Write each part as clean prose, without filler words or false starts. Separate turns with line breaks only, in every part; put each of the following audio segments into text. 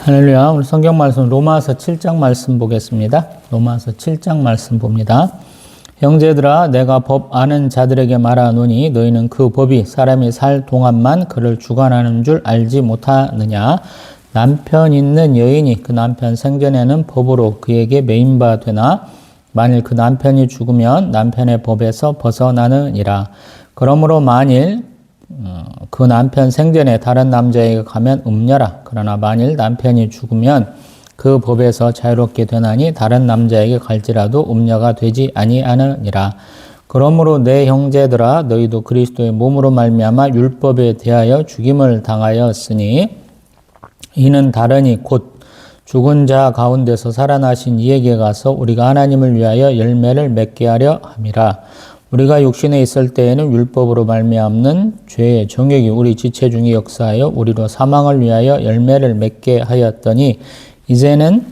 할렐루야. 오늘 성경 말씀 로마서 7장 말씀 보겠습니다. 로마서 7장 말씀 봅니다. 형제들아, 내가 법 아는 자들에게 말하노니 너희는 그 법이 사람이 살 동안만 그를 주관하는 줄 알지 못하느냐. 남편 있는 여인이 그 남편 생전에는 법으로 그에게 매인바 되나 만일 그 남편이 죽으면 남편의 법에서 벗어나느니라. 그러므로 만일 그 남편 생전에 다른 남자에게 가면 음녀라. 그러나 만일 남편이 죽으면 그 법에서 자유롭게 되나니 다른 남자에게 갈지라도 음녀가 되지 아니하느니라. 그러므로 내 형제들아, 너희도 그리스도의 몸으로 말미암아 율법에 대하여 죽임을 당하였으니 이는 다르니 곧 죽은 자 가운데서 살아나신 이에게 가서 우리가 하나님을 위하여 열매를 맺게 하려 함이라. 우리가 육신에 있을 때에는 율법으로 말미암는 죄의 정욕이 우리 지체 중에 역사하여 우리로 사망을 위하여 열매를 맺게 하였더니 이제는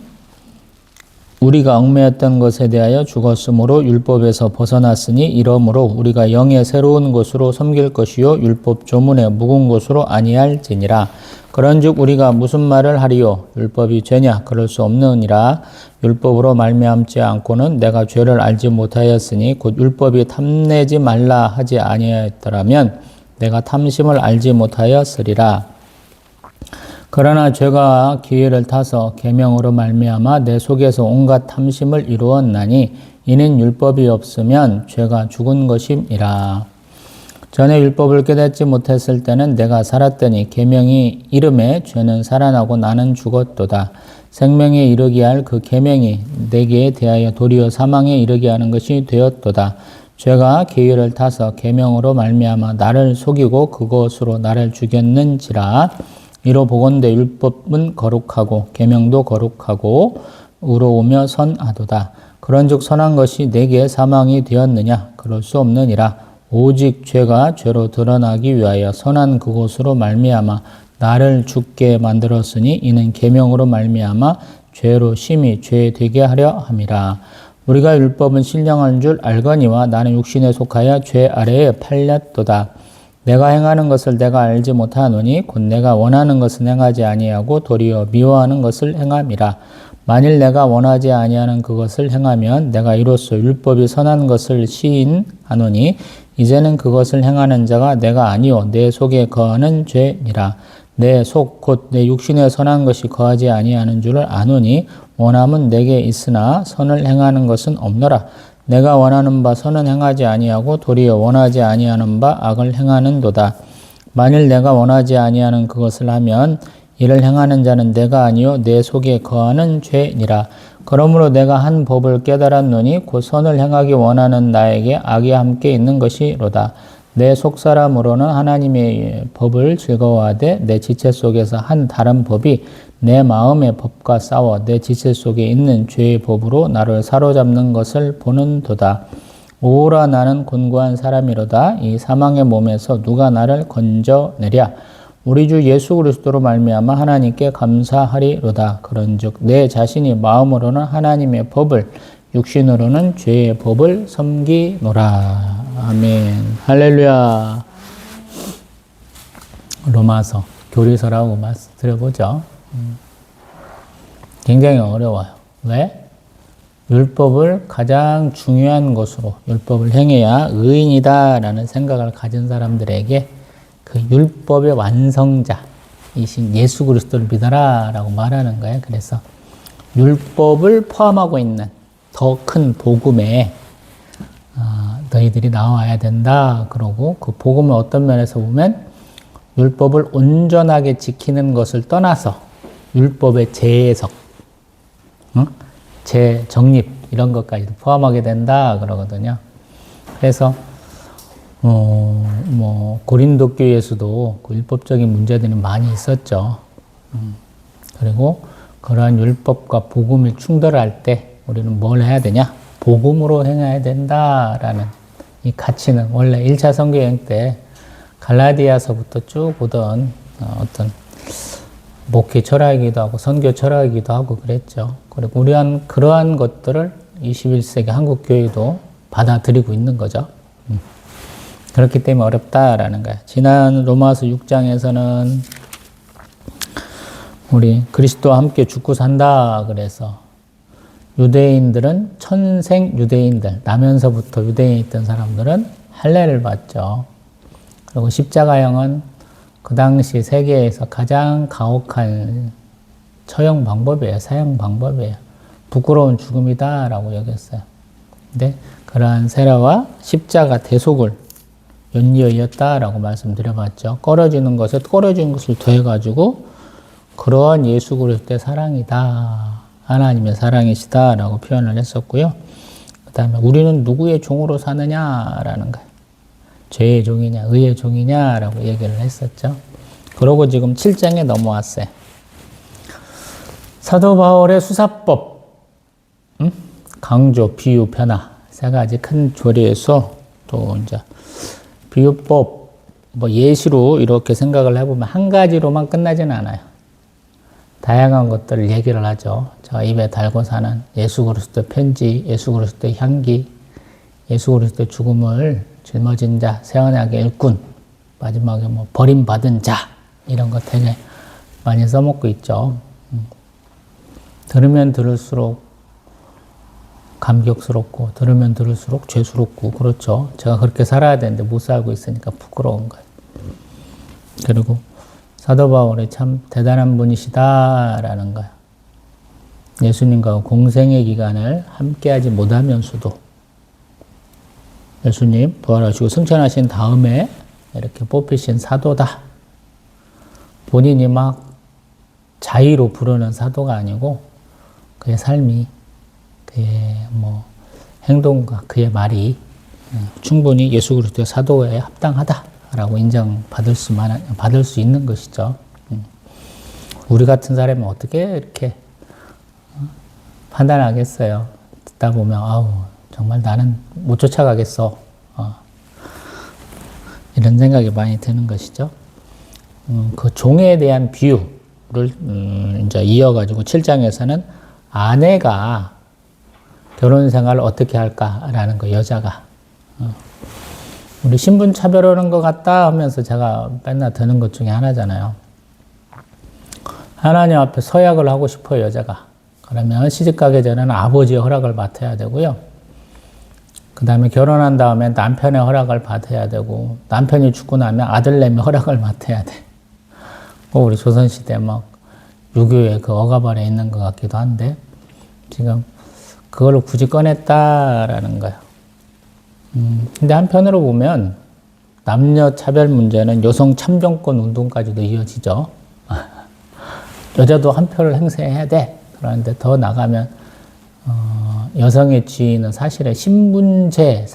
우리가 얽매였던 것에 대하여 죽었으므로 율법에서 벗어났으니 이러므로 우리가 영의 새로운 것으로 섬길 것이요 율법 조문의 묵은 것으로 아니할지니라. 그런즉 우리가 무슨 말을 하리요? 율법이 죄냐? 그럴 수 없느니라. 율법으로 말미암지 않고는 내가 죄를 알지 못하였으니 곧 율법이 탐내지 말라 하지 아니하였더라면 내가 탐심을 알지 못하였으리라. 그러나 죄가 기회를 타서 계명으로 말미암아 내 속에서 온갖 탐심을 이루었나니 이는 율법이 없으면 죄가 죽은 것임이라. 전에 율법을 깨닫지 못했을 때는 내가 살았더니 계명이 이름에 죄는 살아나고 나는 죽었도다. 생명에 이르게 할 그 계명이 내게 대하여 도리어 사망에 이르게 하는 것이 되었도다. 죄가 계율을 타서 계명으로 말미암아 나를 속이고 그것으로 나를 죽였는지라. 이로 보건대 율법은 거룩하고 계명도 거룩하고 의로우며 선하도다. 그런즉 선한 것이 내게 사망이 되었느냐? 그럴 수 없느니라. 오직 죄가 죄로 드러나기 위하여 선한 그것으로 말미암아 나를 죽게 만들었으니 이는 계명으로 말미암아 죄로 심히 죄되게 하려 함이라. 우리가 율법은 신령한 줄 알거니와 나는 육신에 속하여 죄 아래에 팔렸도다. 내가 행하는 것을 내가 알지 못하노니 곧 내가 원하는 것은 행하지 아니하고 도리어 미워하는 것을 행함이라. 만일 내가 원하지 아니하는 그것을 행하면 내가 이로써 율법이 선한 것을 시인하노니 이제는 그것을 행하는 자가 내가 아니요 내 속에 거하는 죄니라. 내 속 곧 내 육신에 선한 것이 거하지 아니하는 줄을 아노니 원함은 내게 있으나 선을 행하는 것은 없노라. 내가 원하는 바 선은 행하지 아니하고 도리어 원하지 아니하는 바 악을 행하는도다. 만일 내가 원하지 아니하는 그것을 하면 이를 행하는 자는 내가 아니요 내 속에 거하는 죄니라. 그러므로 내가 한 법을 깨달았노니 곧 선을 행하기 원하는 나에게 악이 함께 있는 것이로다. 내 속사람으로는 하나님의 법을 즐거워하되 내 지체 속에서 한 다른 법이 내 마음의 법과 싸워 내 지체 속에 있는 죄의 법으로 나를 사로잡는 것을 보는도다. 오라 나는 곤고한 사람이로다. 이 사망의 몸에서 누가 나를 건져내랴. 우리 주 예수 그리스도로 말미암아 하나님께 감사하리로다. 그런즉 내 자신이 마음으로는 하나님의 법을 육신으로는 죄의 법을 섬기노라. 아멘. 할렐루야. 로마서 교리서라고 말씀드려보죠. 굉장히 어려워요. 왜? 율법을 가장 중요한 것으로 율법을 행해야 의인이다라는 생각을 가진 사람들에게 그 율법의 완성자이신 예수 그리스도를 믿어라라고 말하는 거예요. 그래서 율법을 포함하고 있는 더 큰 복음에 너희들이 나와야 된다. 그러고 그 복음을 어떤 면에서 보면 율법을 온전하게 지키는 것을 떠나서 율법의 재해석, 재정립 이런 것까지도 포함하게 된다 그러거든요. 그래서 고린도 교회에서도 그 율법적인 문제들이 많이 있었죠. 그리고 그러한 율법과 복음이 충돌할 때 우리는 뭘 해야 되냐? 복음으로 행해야 된다라는 이 가치는 원래 1차 선교여행 때 갈라디아서부터 쭉 보던 어떤 목회 철학이기도 하고 선교 철학이기도 하고 그랬죠. 그리고 우리한 그러한 것들을 21세기 한국 교회도 받아들이고 있는 거죠. 그렇기 때문에 어렵다라는 거예요. 지난 로마서 6장에서는 우리 그리스도와 함께 죽고 산다 그래서 유대인들은 천생 유대인들, 나면서부터 유대인이 있던 사람들은 할례를 받죠. 그리고 십자가형은 그 당시 세계에서 가장 가혹한 처형 방법이에요. 사형 방법이에요. 부끄러운 죽음이다라고 여겼어요. 근데 그러한 세라와 십자가 대속을 연이어 이었다라고 말씀드려봤죠. 꺼려지는 것을 더해가지고 그러한 예수 그리스도의 사랑이다. 하나님의 사랑이시다라고 표현을 했었고요. 그 다음에 우리는 누구의 종으로 사느냐라는 거예요. 죄의 종이냐 의의 종이냐라고 얘기를 했었죠. 그러고 지금 7장에 넘어왔어요. 사도 바울의 수사법, 강조, 비유, 변화 세 가지 큰 조리에서 또 이제 비유법, 예시로 이렇게 생각을 해보면 한 가지로만 끝나지는 않아요. 다양한 것들을 얘기를 하죠. 제가 입에 달고 사는 예수 그리스도의 편지, 예수 그리스도의 향기, 예수 그리스도의 죽음을 짊어진 자, 새 언약의 일꾼, 마지막에 버림받은 자 이런 거 되게 많이 써먹고 있죠. 들으면 들을수록 감격스럽고 들으면 들을수록 죄스럽고 그렇죠. 제가 그렇게 살아야 되는데 못 살고 있으니까 부끄러운 거예요. 그리고 사도 바울이 참 대단한 분이시다라는 거예요. 예수님과 공생의 기간을 함께하지 못하면서도 예수님 부활하시고 승천하신 다음에 이렇게 뽑히신 사도다. 본인이 막 자의로 부르는 사도가 아니고 그의 삶이 그의 행동과 그의 말이 충분히 예수 그리스도의 사도에 합당하다라고 인정받을 수 있는 것이죠. 우리 같은 사람은 어떻게 이렇게 판단하겠어요? 듣다 보면 정말 나는 못 쫓아가겠어. 이런 생각이 많이 드는 것이죠. 그 종에 대한 비유를 이제 이어가지고 7장에서는 아내가 결혼 생활을 어떻게 할까라는 거, 여자가. 우리 신분 차별하는 것 같다 하면서 제가 맨날 드는 것 중에 하나잖아요. 하나님 앞에 서약을 하고 싶어요, 여자가. 그러면 시집가기 전에는 아버지의 허락을 맡아야 되고요. 그 다음에 결혼한 다음에 남편의 허락을 받아야 되고, 남편이 죽고 나면 아들내미 허락을 맡아야 돼. 우리 조선시대 유교의 그 억압 아래 있는 것 같기도 한데, 지금 그걸 굳이 꺼냈다라는 거예요. 근데 한편으로 보면 남녀 차별 문제는 여성 참정권 운동까지도 이어지죠. 여자도 한 표를 행사해야 돼. 그런데 더 나가면 여성의 지위는 사실은 신분제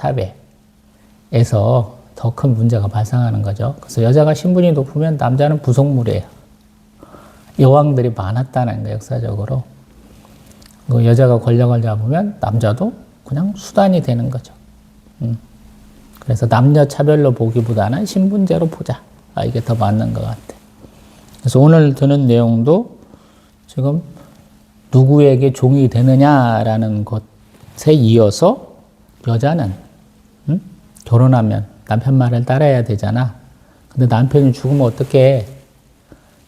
사회에서 더 큰 문제가 발생하는 거죠. 그래서 여자가 신분이 높으면 남자는 부속물이에요. 여왕들이 많았다는 거예요, 역사적으로. 여자가 권력을 잡으면 남자도 그냥 수단이 되는 거죠. 그래서 남녀 차별로 보기보다는 신분제로 보자. 이게 더 맞는 것 같아. 그래서 오늘 드는 내용도 지금 누구에게 종이 되느냐라는 것에 이어서 여자는 결혼하면 남편 말을 따라야 되잖아. 근데 남편이 죽으면 어떻게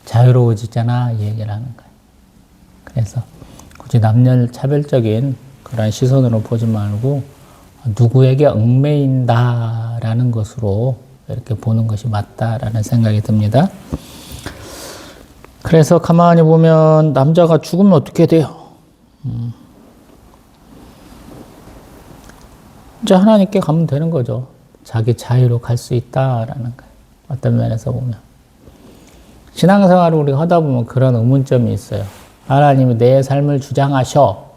자유로워지잖아. 이 얘기를 하는 거예요. 그래서 굳이 남녀 차별적인 그런 시선으로 보지 말고 누구에게 얽매인다라는 것으로 이렇게 보는 것이 맞다라는 생각이 듭니다. 그래서 가만히 보면 남자가 죽으면 어떻게 돼요? 이제 하나님께 가면 되는 거죠. 자기 자유로 갈 수 있다라는 거예요. 어떤 면에서 보면. 신앙생활을 우리가 하다 보면 그런 의문점이 있어요. 하나님이 내 삶을 주관하셔.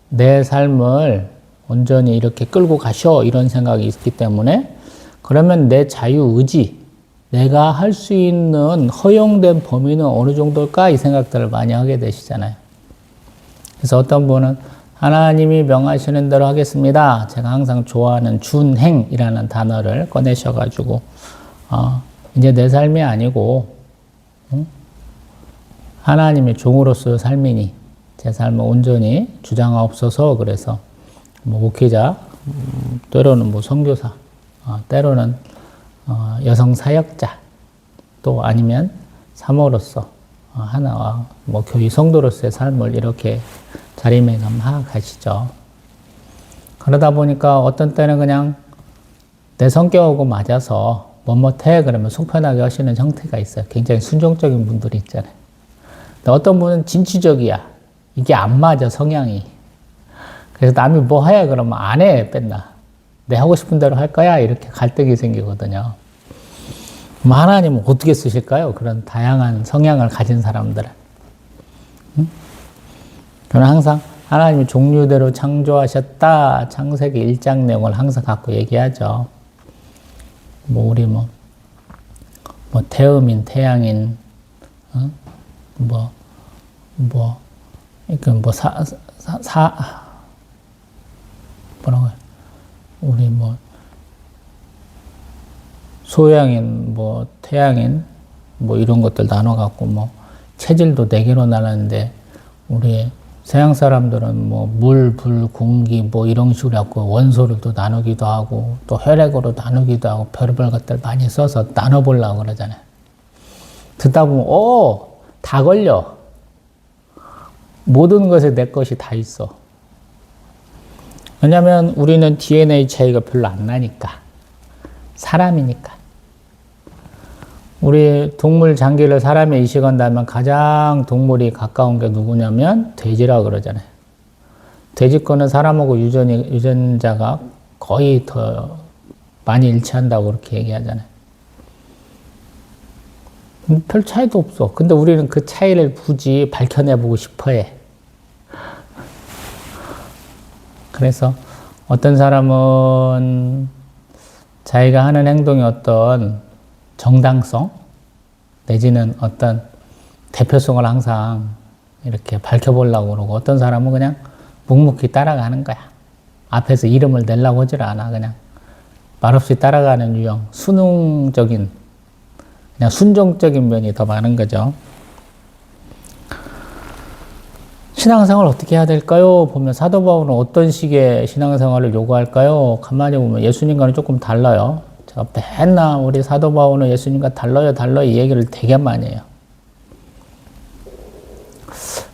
내 삶을 온전히 이렇게 끌고 가셔. 이런 생각이 있기 때문에 그러면 내 자유의지, 내가 할 수 있는 허용된 범위는 어느 정도일까? 이 생각들을 많이 하게 되시잖아요. 그래서 어떤 분은 하나님이 명하시는 대로 하겠습니다. 제가 항상 좋아하는 준행이라는 단어를 꺼내셔가지고 이제 내 삶이 아니고 하나님의 종으로서의 삶이니 제 삶을 온전히 주장하옵소서. 그래서 목회자, 때로는 선교사, 때로는 여성 사역자, 또 아니면 사모로서 하나와 뭐 교회 성도로서의 삶을 이렇게 자리매김하고 가시죠. 그러다 보니까 어떤 때는 그냥 내 성격하고 맞아서 뭐해 그러면 속편하게 하시는 형태가 있어요. 굉장히 순종적인 분들이 있잖아요. 근데 어떤 분은 진취적이야. 이게 안 맞아, 성향이. 그래서 남이 뭐 해 그러면 안 해, 맨날. 내 하고 싶은 대로 할 거야 이렇게 갈등이 생기거든요. 그럼 하나님은 어떻게 쓰실까요? 그런 다양한 성향을 가진 사람들은. 응? 저는 항상 하나님이 종류대로 창조하셨다. 창세기 1장 내용을 항상 갖고 얘기하죠. 뭐 우리 뭐 태음인, 태양인, 뭐라고 해? 우리 뭐 소양인, 뭐 태양인, 뭐 이런 것들 나눠갖고 뭐 체질도 4개로 나눴는데 우리 서양 사람들은 뭐 물, 불, 공기 뭐 이런 식으로 갖고 원소를 또 나누기도 하고 또 혈액으로 나누기도 하고 별별 것들 많이 써서 나눠보려고 그러잖아요. 듣다 보면 다 걸려. 모든 것에 내 것이 다 있어. 왜냐하면 우리는 DNA 차이가 별로 안 나니까. 사람이니까. 우리 동물 장기를 사람에 이식한다면 가장 동물이 가까운 게 누구냐면 돼지라고 그러잖아요. 돼지 거는 사람하고 유전자가 거의 더 많이 일치한다고 그렇게 얘기하잖아요. 별 차이도 없어. 근데 우리는 그 차이를 굳이 밝혀내보고 싶어 해. 그래서 어떤 사람은 자기가 하는 행동의 어떤 정당성 내지는 어떤 대표성을 항상 이렇게 밝혀보려고 그러고 어떤 사람은 그냥 묵묵히 따라가는 거야. 앞에서 이름을 내려고 하질 않아. 그냥 말없이 따라가는 유형, 순응적인, 그냥 순종적인 면이 더 많은 거죠. 신앙생활 어떻게 해야 될까요? 보면 사도 바울은 어떤 식의 신앙생활을 요구할까요? 가만히 보면 예수님과는 조금 달라요. 제가 맨날 우리 사도 바울은 예수님과 달라요 이 얘기를 되게 많이 해요.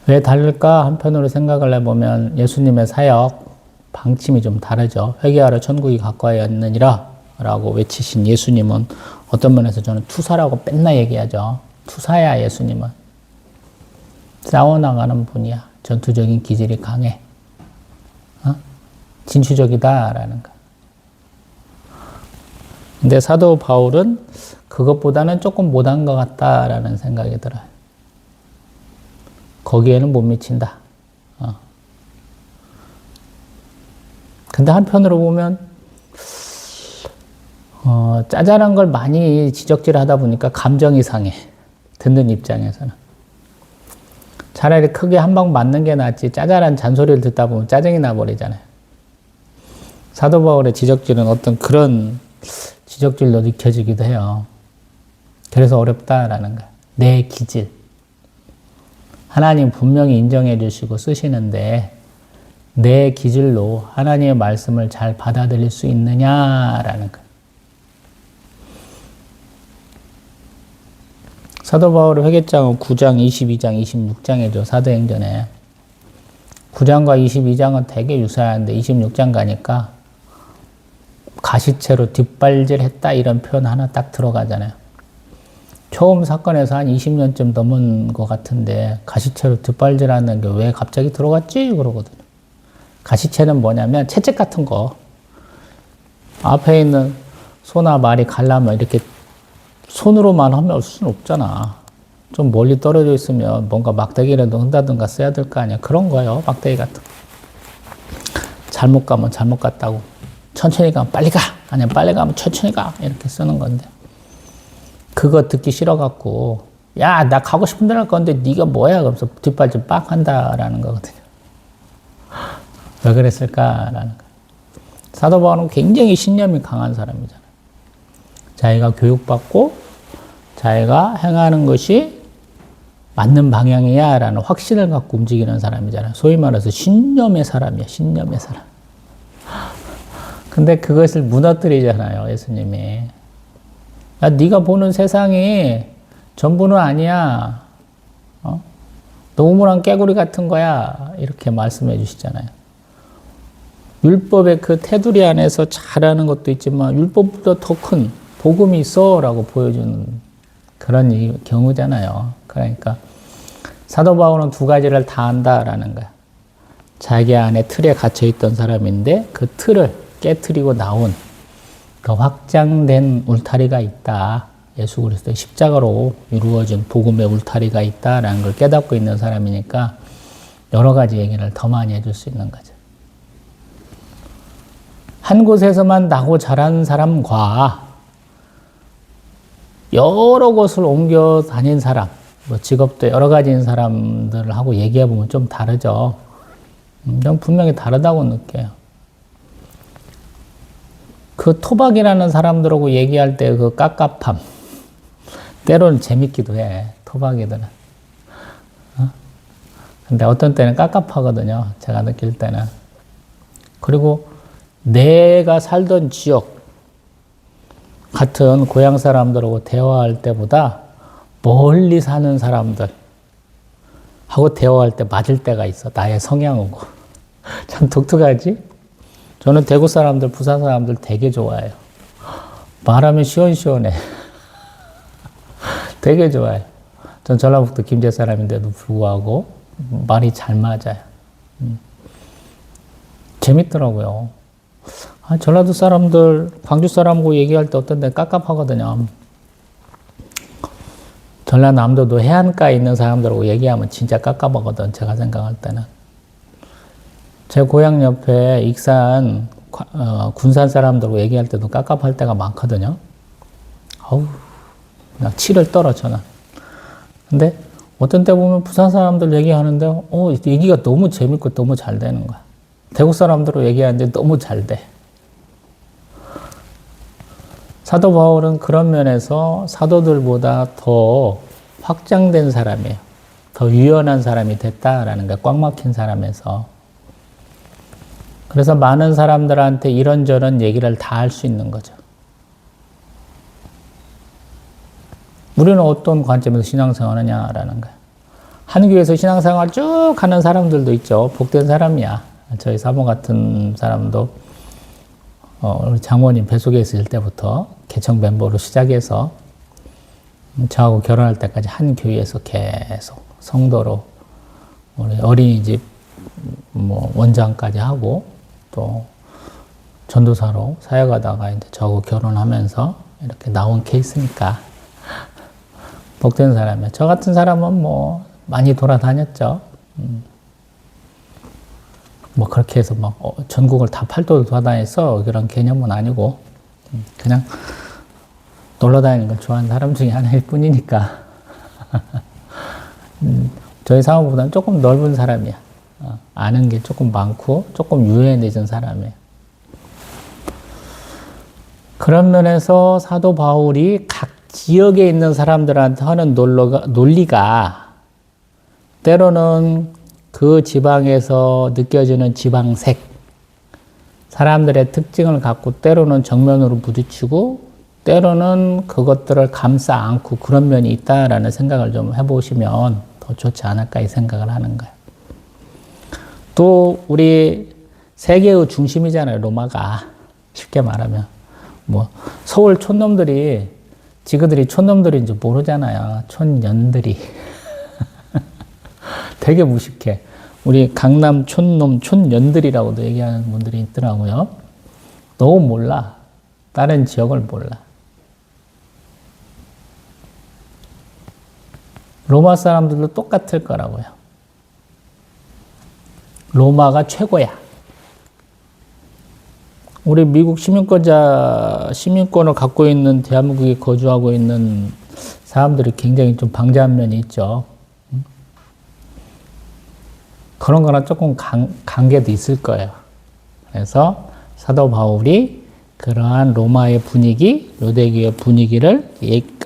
왜 다를까? 한편으로 생각을 해보면 예수님의 사역 방침이 좀 다르죠. 회개하러 천국이 가까이 왔느니라 라고 외치신 예수님은 어떤 면에서 저는 투사라고 맨날 얘기하죠. 투사야 예수님은. 싸워나가는 분이야. 전투적인 기질이 강해. 진취적이다라는 거. 근데 사도 바울은 그것보다는 조금 못한 것 같다라는 생각이 들어요. 거기에는 못 미친다. 근데 한편으로 보면 짜잘한 걸 많이 지적질하다 보니까 감정이 상해. 듣는 입장에서는. 차라리 크게 한 방 맞는 게 낫지 짜잘한 잔소리를 듣다 보면 짜증이 나버리잖아요. 사도 바울의 지적질은 어떤 그런 지적질로 느껴지기도 해요. 그래서 어렵다라는 거예요. 내 기질. 하나님 분명히 인정해 주시고 쓰시는데 내 기질로 하나님의 말씀을 잘 받아들일 수 있느냐라는 거예요. 사도 바울의 회개장은 9장, 22장, 26장이죠. 사도행전에. 9장과 22장은 되게 유사한데 26장 가니까 가시채로 뒷발질했다 이런 표현 하나 딱 들어가잖아요. 처음 사건에서 한 20년쯤 넘은 것 같은데 가시채로 뒷발질하는 게 왜 갑자기 들어갔지? 그러거든요. 가시채는 뭐냐면 채찍 같은 거. 앞에 있는 소나 말이 가려면 이렇게 손으로만 하면 올 수는 없잖아. 좀 멀리 떨어져 있으면 뭔가 막대기라도 흔다든가 써야 될 거 아니야. 그런 거예요. 막대기 같은 거. 잘못 가면 잘못 갔다고. 천천히 가면 빨리 가. 아니면 빨리 가면 천천히 가. 이렇게 쓰는 건데. 그거 듣기 싫어갖고 야, 나 가고 싶은 데로 갈 건데 네가 뭐야? 그러면서 뒷발질 빡 한다라는 거거든요. 왜 그랬을까라는 거예요. 사도 바울은 굉장히 신념이 강한 사람이잖아요. 자기가 교육받고 자기가 행하는 것이 맞는 방향이야 라는 확신을 갖고 움직이는 사람이잖아요. 소위 말해서 신념의 사람이야. 신념의 사람. 근데 그것을 무너뜨리잖아요. 예수님이. 야, 네가 보는 세상이 전부는 아니야. 너 우물안 깨구리 같은 거야. 이렇게 말씀해 주시잖아요. 율법의 그 테두리 안에서 잘하는 것도 있지만 율법보다 더 큰 복음이 있어 라고 보여주는 그런 경우잖아요. 그러니까 사도 바울은 두 가지를 다 안다라는 거야. 자기 안에 틀에 갇혀있던 사람인데 그 틀을 깨트리고 나온 더 확장된 울타리가 있다. 예수 그리스도의 십자가로 이루어진 복음의 울타리가 있다라는 걸 깨닫고 있는 사람이니까 여러 가지 얘기를 더 많이 해줄 수 있는 거죠. 한 곳에서만 나고 자란 사람과 여러 곳을 옮겨 다닌 사람, 뭐 직업도 여러 가지인 사람들하고 얘기해보면 좀 다르죠. 좀 분명히 다르다고 느껴요. 그 토박이라는 사람들하고 얘기할 때 그 깝깝함, 때로는 재밌기도 해, 토박이들은. 근데 어떤 때는 깝깝하거든요, 제가 느낄 때는. 그리고 내가 살던 지역 같은 고향 사람들하고 대화할 때보다 멀리 사는 사람들하고 대화할 때 맞을 때가 있어. 나의 성향하고. 참 독특하지? 저는 대구 사람들, 부산 사람들 되게 좋아해요. 말하면 시원시원해. 되게 좋아해요. 전 전라북도 김제 사람인데도 불구하고 말이 잘 맞아요. 재밌더라고요. 전라도 사람들, 광주 사람하고 얘기할 때 어떤 데 깝깝하거든요. 전라남도도 해안가에 있는 사람들하고 얘기하면 진짜 깝깝하거든, 제가 생각할 때는. 제 고향 옆에 익산, 군산 사람들하고 얘기할 때도 깝깝할 때가 많거든요. 어우, 그냥 치를 떨어, 저는. 근데 어떤 때 보면 부산 사람들 얘기하는데, 얘기가 너무 재밌고 너무 잘 되는 거야. 대구 사람들하고 얘기하는데 너무 잘 돼. 사도 바울은 그런 면에서 사도들보다 더 확장된 사람이에요. 더 유연한 사람이 됐다라는 거예요. 꽉 막힌 사람에서. 그래서 많은 사람들한테 이런저런 얘기를 다 할 수 있는 거죠. 우리는 어떤 관점에서 신앙생활 하느냐라는 거예요. 한 교회에서 신앙생활 쭉 하는 사람들도 있죠. 복된 사람이야. 저희 사모 같은 사람도 우리 장모님 뱃속에 있을 때부터 개척 멤버로 시작해서 저하고 결혼할 때까지 한 교회에서 계속 성도로 우리 어린이집 원장까지 하고 또 전도사로 사역하다가 이제 저하고 결혼하면서 이렇게 나온 케이스니까 복된 사람이에요. 저 같은 사람은 많이 돌아다녔죠. 그렇게 해서 전국을 다 팔도를 돌아다녔어. 그런 개념은 아니고, 그냥 놀러 다니는 걸 좋아하는 사람 중에 하나일 뿐이니까. 저희 사모보다는 조금 넓은 사람이야. 아는 게 조금 많고, 조금 유연해진 사람이에요. 그런 면에서 사도 바울이 각 지역에 있는 사람들한테 하는 논리가 때로는 그 지방에서 느껴지는 지방색, 사람들의 특징을 갖고 때로는 정면으로 부딪히고 때로는 그것들을 감싸 안고 그런 면이 있다라는 생각을 좀 해보시면 더 좋지 않을까 이 생각을 하는 거예요. 또 우리 세계의 중심이잖아요, 로마가. 쉽게 말하면. 서울 촌놈들이 지그들이 촌놈들인지 모르잖아요. 촌년들이. 되게 무식해. 우리 강남 촌놈, 촌년들이라고도 얘기하는 분들이 있더라고요. 너무 몰라. 다른 지역을 몰라. 로마 사람들도 똑같을 거라고요. 로마가 최고야. 우리 미국 시민권을 갖고 있는 대한민국에 거주하고 있는 사람들이 굉장히 좀 방자한 면이 있죠. 그런 거랑 조금 관계도 있을 거예요. 그래서 사도 바울이 그러한 로마의 분위기, 유대교의 분위기를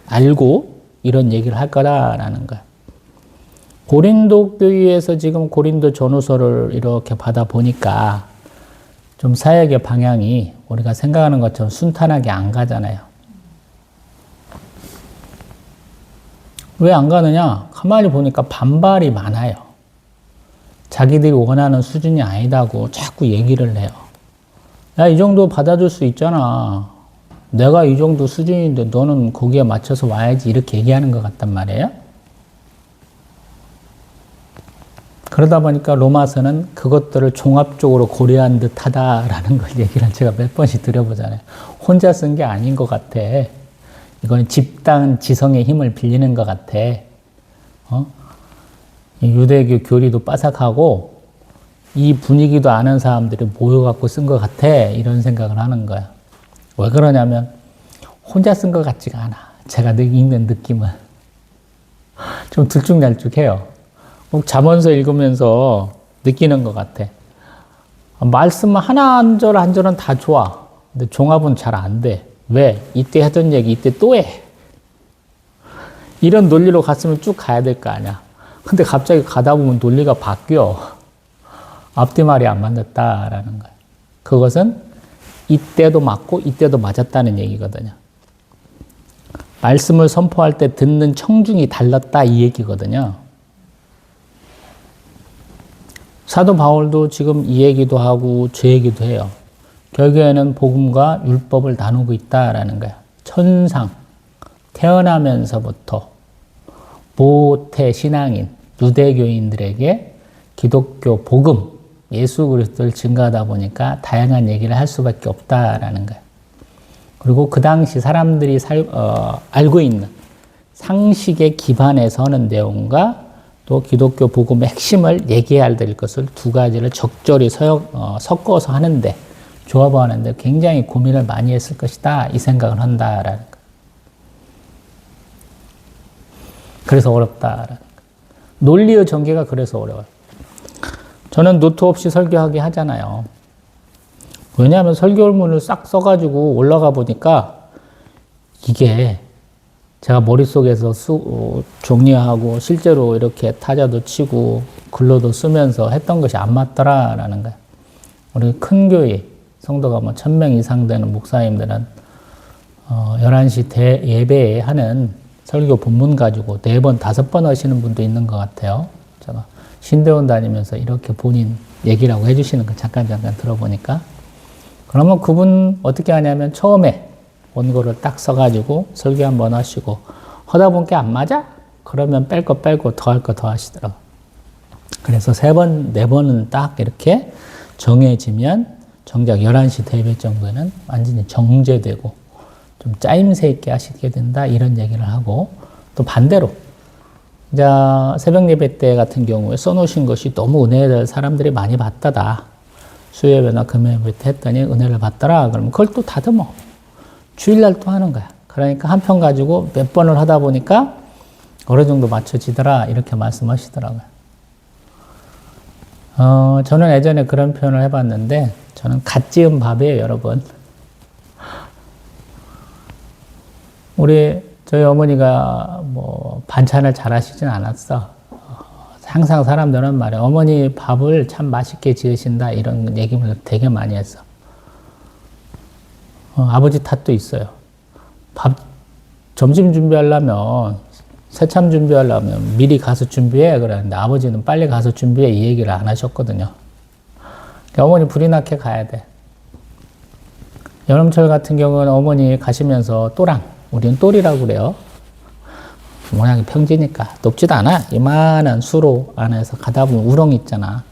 알고 이런 얘기를 할 거라는 거예요. 고린도 교회에서 지금 고린도 전후서를 이렇게 받아보니까 좀 사역의 방향이 우리가 생각하는 것처럼 순탄하게 안 가잖아요. 왜 안 가느냐? 가만히 보니까 반발이 많아요. 자기들이 원하는 수준이 아니다고 자꾸 얘기를 해요. 야, 이 정도 받아줄 수 있잖아. 내가 이 정도 수준인데 너는 거기에 맞춰서 와야지. 이렇게 얘기하는 것 같단 말이에요. 그러다 보니까 로마서는 그것들을 종합적으로 고려한 듯 하다라는 걸 얘기를 제가 몇 번씩 드려보잖아요. 혼자 쓴 게 아닌 것 같아. 이거는 집단 지성의 힘을 빌리는 것 같아. 유대교 교리도 빠삭하고 이 분위기도 아는 사람들이 모여갖고 쓴 것 같아. 이런 생각을 하는 거야. 왜 그러냐면 혼자 쓴 것 같지가 않아. 제가 읽는 느낌은. 좀 들쭉날쭉해요. 잠언서 읽으면서 느끼는 것 같아. 말씀 하나 한 절 한 절은 다 좋아. 근데 종합은 잘 안 돼. 왜? 이때 하던 얘기 이때 또 해. 이런 논리로 갔으면 쭉 가야 될 거 아니야. 근데 갑자기 가다 보면 논리가 바뀌어. 앞뒤 말이 안 맞았다라는 거야. 그것은 이때도 맞고 이때도 맞았다는 얘기거든요. 말씀을 선포할 때 듣는 청중이 달랐다 이 얘기거든요. 사도 바울도 지금 이 얘기도 하고 저 얘기도 해요. 결국에는 복음과 율법을 나누고 있다라는 거야. 천상, 태어나면서부터 모태 신앙인, 유대교인들에게 기독교 복음, 예수 그리스도를 증거하다 보니까 다양한 얘기를 할 수밖에 없다라는 거야. 그리고 그 당시 사람들이 알고 있는 상식에 기반해 서는 내용과 또 기독교 복음의 핵심을 얘기해야 될 것을 두 가지를 적절히 섞어서 하는데, 조합하는데 굉장히 고민을 많이 했을 것이다 이 생각을 한다라는 거. 그래서 어렵다라는 거. 논리의 전개가 그래서 어려워요. 저는 노트 없이 설교하게 하잖아요. 왜냐하면 설교문을 싹 써가지고 올라가 보니까 이게 제가 머릿속에서 정리하고 실제로 이렇게 타자도 치고 글로도 쓰면서 했던 것이 안 맞더라라는 거예요. 우리 큰 교회 성도가 1000명 이상 되는 목사님들은 11시 예배에 하는 설교 본문 가지고 4번, 5번 하시는 분도 있는 것 같아요. 제가 신대원 다니면서 이렇게 본인 얘기라고 해주시는 거 잠깐 들어보니까. 그러면 그분 어떻게 하냐면 처음에 원고를 딱 써가지고 설교 한번 하시고 하다 보니까 안 맞아? 그러면 뺄 거 빼고 더 할 거 더 하시더라고요. 그래서 3번, 4번은 딱 이렇게 정해지면 정작 11시 대회 정도에는 완전히 정제되고 좀 짜임새 있게 하시게 된다 이런 얘기를 하고, 또 반대로 이제 새벽 예배 때 같은 경우에 써놓으신 것이 너무 은혜를 사람들이 많이 받다다. 수요예배나 금요예배 때 했더니 은혜를 받더라. 그러면 그걸 또 다듬어. 주일날 또 하는 거야. 그러니까 한 편 가지고 몇 번을 하다 보니까 어느 정도 맞춰지더라. 이렇게 말씀하시더라고요. 저는 예전에 그런 표현을 해봤는데, 저는 갓 지은 밥이에요, 여러분. 저희 어머니가 반찬을 잘 하시진 않았어. 항상 사람들은 말해, 어머니 밥을 참 맛있게 지으신다. 이런 얘기를 되게 많이 했어. 아버지 탓도 있어요. 점심 준비하려면, 새참 준비하려면 미리 가서 준비해. 그러는데 아버지는 빨리 가서 준비해. 이 얘기를 안 하셨거든요. 그러니까 어머니 불이 나게 가야 돼. 여름철 같은 경우는 어머니 가시면서 또랑, 우리는 똘이라고 그래요. 모양이 평지니까 높지도 않아. 이만한 수로 안에서 가다 보면 우렁 있잖아.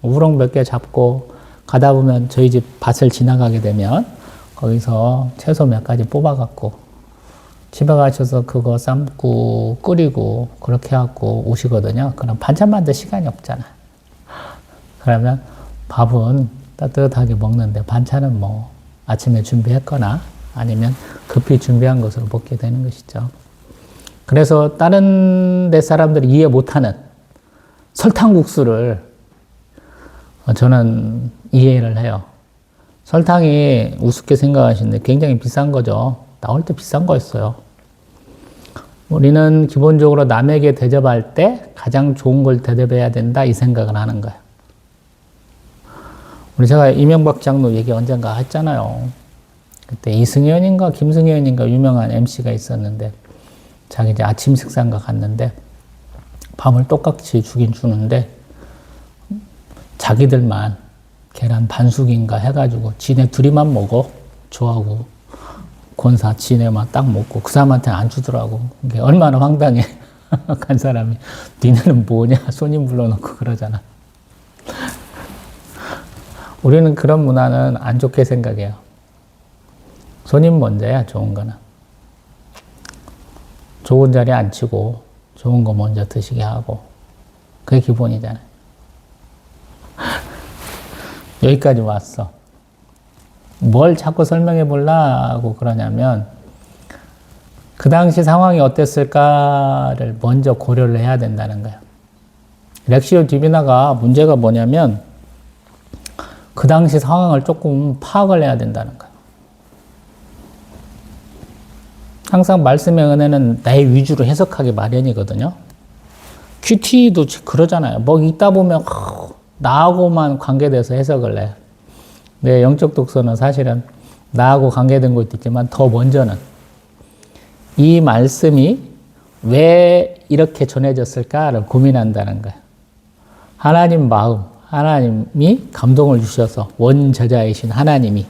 우렁 몇 개 잡고 가다 보면 저희 집 밭을 지나가게 되면 거기서 채소 몇 가지 뽑아갖고 집에 가셔서 그거 삶고 끓이고 그렇게 해갖고 오시거든요. 그럼 반찬 만들 시간이 없잖아. 그러면 밥은 따뜻하게 먹는데 반찬은 아침에 준비했거나 아니면 급히 준비한 것으로 먹게 되는 것이죠. 그래서 다른 데 사람들이 이해 못하는 설탕국수를 저는 이해를 해요. 설탕이 우습게 생각하시는데 굉장히 비싼 거죠. 나올 때 비싼 거였어요. 우리는 기본적으로 남에게 대접할 때 가장 좋은 걸 대접해야 된다 이 생각을 하는 거예요. 제가 이명박 장로 얘기 언젠가 했잖아요. 그때 이승현인가 김승현인가 유명한 MC가 있었는데 자기 이제 아침 식사인가 갔는데 밥을 똑같이 주긴 주는데 자기들만 계란 반숙인가 해가지고 지네 둘이만 먹어. 저하고 권사 지네만 딱 먹고 그 사람한테 안 주더라고. 이게 얼마나 황당해. 간 사람이 니네는 뭐냐 손님 불러놓고 그러잖아. 우리는 그런 문화는 안 좋게 생각해요. 손님 먼저야 좋은 거는. 좋은 자리에 앉히고 좋은 거 먼저 드시게 하고 그게 기본이잖아요. 여기까지 왔어. 뭘 자꾸 설명해 보려고 그러냐면 그 당시 상황이 어땠을까를 먼저 고려를 해야 된다는 거예요. 렉시오 디비나가 문제가 뭐냐면 그 당시 상황을 조금 파악을 해야 된다는 거예요. 항상 말씀의 은혜는 내 위주로 해석하기 마련이거든요. 큐티도 그러잖아요. 뭐 읽다 보면 나하고만 관계돼서 해석을 해. 내 영적 독서는 사실은 나하고 관계된 것도 있지만 더 먼저는 이 말씀이 왜 이렇게 전해졌을까를 고민한다는 거예요. 하나님 마음, 하나님이 감동을 주셔서 원저자이신 하나님이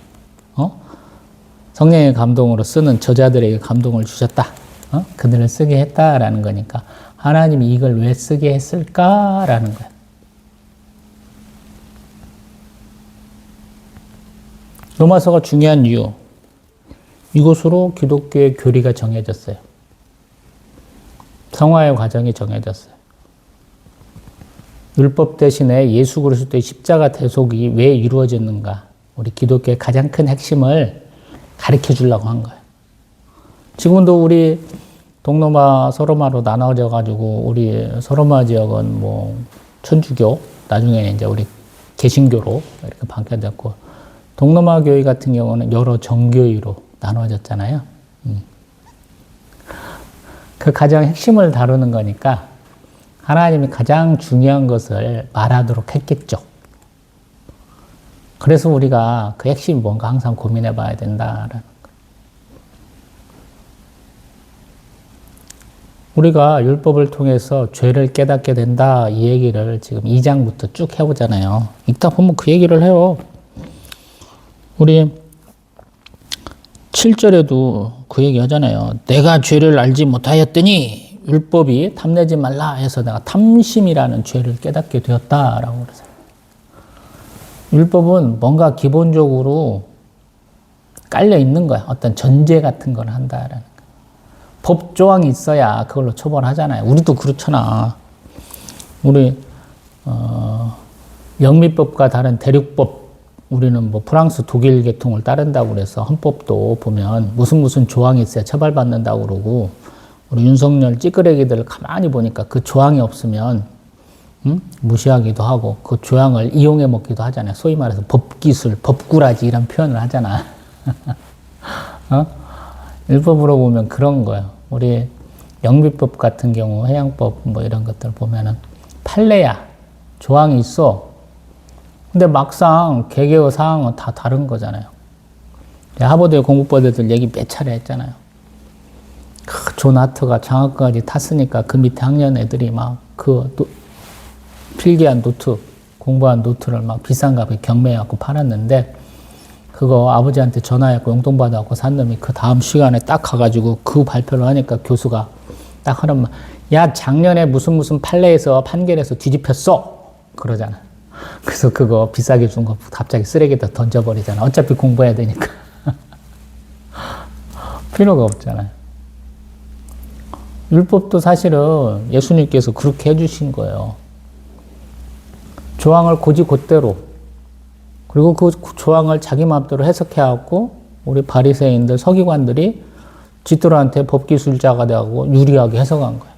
성령의 감동으로 쓰는 저자들에게 감동을 주셨다. 그들을 쓰게 했다라는 거니까 하나님이 이걸 왜 쓰게 했을까라는 거예요. 로마서가 중요한 이유. 이것으로 기독교의 교리가 정해졌어요. 성화의 과정이 정해졌어요. 율법 대신에 예수 그리스도의 십자가 대속이 왜 이루어졌는가. 우리 기독교의 가장 큰 핵심을 가르쳐 주려고 한 거예요. 지금도 우리 동로마, 서로마로 나눠져 가지고 우리 서로마 지역은 뭐 천주교, 나중에 이제 우리 개신교로 이렇게 바뀌었고 동로마 교회 같은 경우는 여러 정교회로 나눠졌잖아요. 그 가장 핵심을 다루는 거니까 하나님이 가장 중요한 것을 말하도록 했겠죠. 그래서 우리가 그 핵심이 뭔가 항상 고민해 봐야 된다라는 거. 우리가 율법을 통해서 죄를 깨닫게 된다 이 얘기를 지금 2장부터 쭉 해보잖아요. 읽다 보면 그 얘기를 해요. 우리 7절에도 그 얘기 하잖아요. 내가 죄를 알지 못하였더니 율법이 탐내지 말라 해서 내가 탐심이라는 죄를 깨닫게 되었다라고 그러세요. 율법은 뭔가 기본적으로 깔려 있는 거야. 어떤 전제 같은 걸 한다라는 거야. 법 조항이 있어야 그걸로 처벌하잖아요. 우리도 그렇잖아. 우리 영미법과 다른 대륙법, 우리는 뭐 프랑스, 독일 계통을 따른다고 그래서 헌법도 보면 무슨 조항이 있어야 처벌받는다고 그러고 우리 윤석열 찌끄레기들을 가만히 보니까 그 조항이 없으면 무시하기도 하고 그 조항을 이용해 먹기도 하잖아요. 소위 말해서 법기술, 법꾸라지 이런 표현을 하잖아. 율법으로 보면 그런 거예요. 우리 영미법 같은 경우 해양법 뭐 이런 것들 보면은 판례야. 조항이 있어. 근데 막상 개개의 사항은 다 다른 거잖아요. 하버드의 공부법들 얘기 몇 차례 했잖아요. 존 하트가 장학까지 탔으니까 그 밑에 학년 애들이 막 필기한 노트, 공부한 노트를 막 비싼 값에 경매해갖고 팔았는데 그거 아버지한테 전화해갖고 용돈 받아갖고 산 놈이 그 다음 시간에 딱 가가지고 그 발표를 하니까 교수가 딱 하는 말, 야, 작년에 무슨 판례에서 판결에서 뒤집혔어. 그러잖아. 그래서 그거 비싸게 준 거 갑자기 쓰레기에다 던져버리잖아. 어차피 공부해야 되니까. 필요가 없잖아요. 율법도 사실은 예수님께서 그렇게 해주신 거예요. 조항을 곧대로 그리고 그 조항을 자기 마음대로 해석해갖고 우리 바리새인들, 서기관들이 지도로한테 법기술자가 되고 유리하게 해석한 거예요.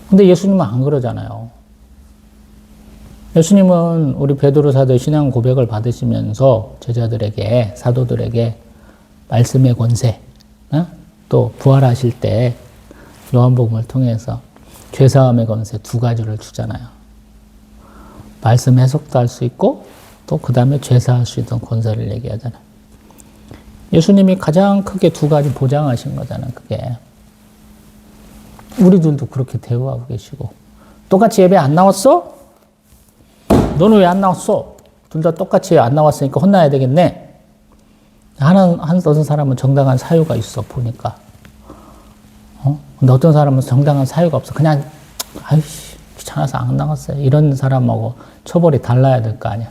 근데 예수님은 안 그러잖아요. 예수님은 우리 베드로 사도의 신앙 고백을 받으시면서 제자들에게, 사도들에게 말씀의 권세, 또 부활하실 때 요한복음을 통해서 죄사함의 권세 두 가지를 주잖아요. 말씀 해석도 할 수 있고 또 그 다음에 죄사할 수 있던 권세를 얘기하잖아요. 예수님이 가장 크게 두 가지 보장하신 거잖아요. 그게 우리들도 그렇게 대우하고 계시고 똑같이 예배 안 나왔어? 너는 왜 안 나왔어? 둘 다 똑같이 안 나왔으니까 혼나야 되겠네. 어떤 사람은 정당한 사유가 있어, 보니까. 근데 어떤 사람은 정당한 사유가 없어. 그냥, 아이씨, 귀찮아서 안 나갔어요. 이런 사람하고 처벌이 달라야 될 거 아니야.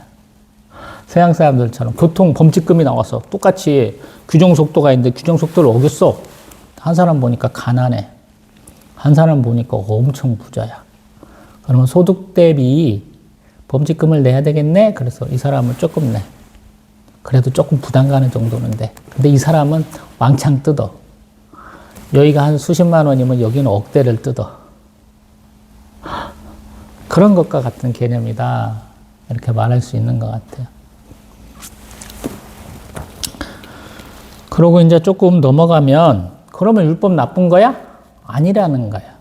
서양 사람들처럼 교통 범칙금이 나와서 똑같이 규정 속도가 있는데 규정 속도를 어겼어. 한 사람 보니까 가난해. 한 사람 보니까 엄청 부자야. 그러면 소득 대비 범칙금을 내야 되겠네? 그래서 이 사람은 조금 내. 그래도 조금 부담 가는 정도는 돼. 근데 이 사람은 왕창 뜯어. 여기가 한 수십만 원이면 여기는 억대를 뜯어. 그런 것과 같은 개념이다. 이렇게 말할 수 있는 것 같아요. 그러고 이제 조금 넘어가면, 그러면 율법 나쁜 거야? 아니라는 거야.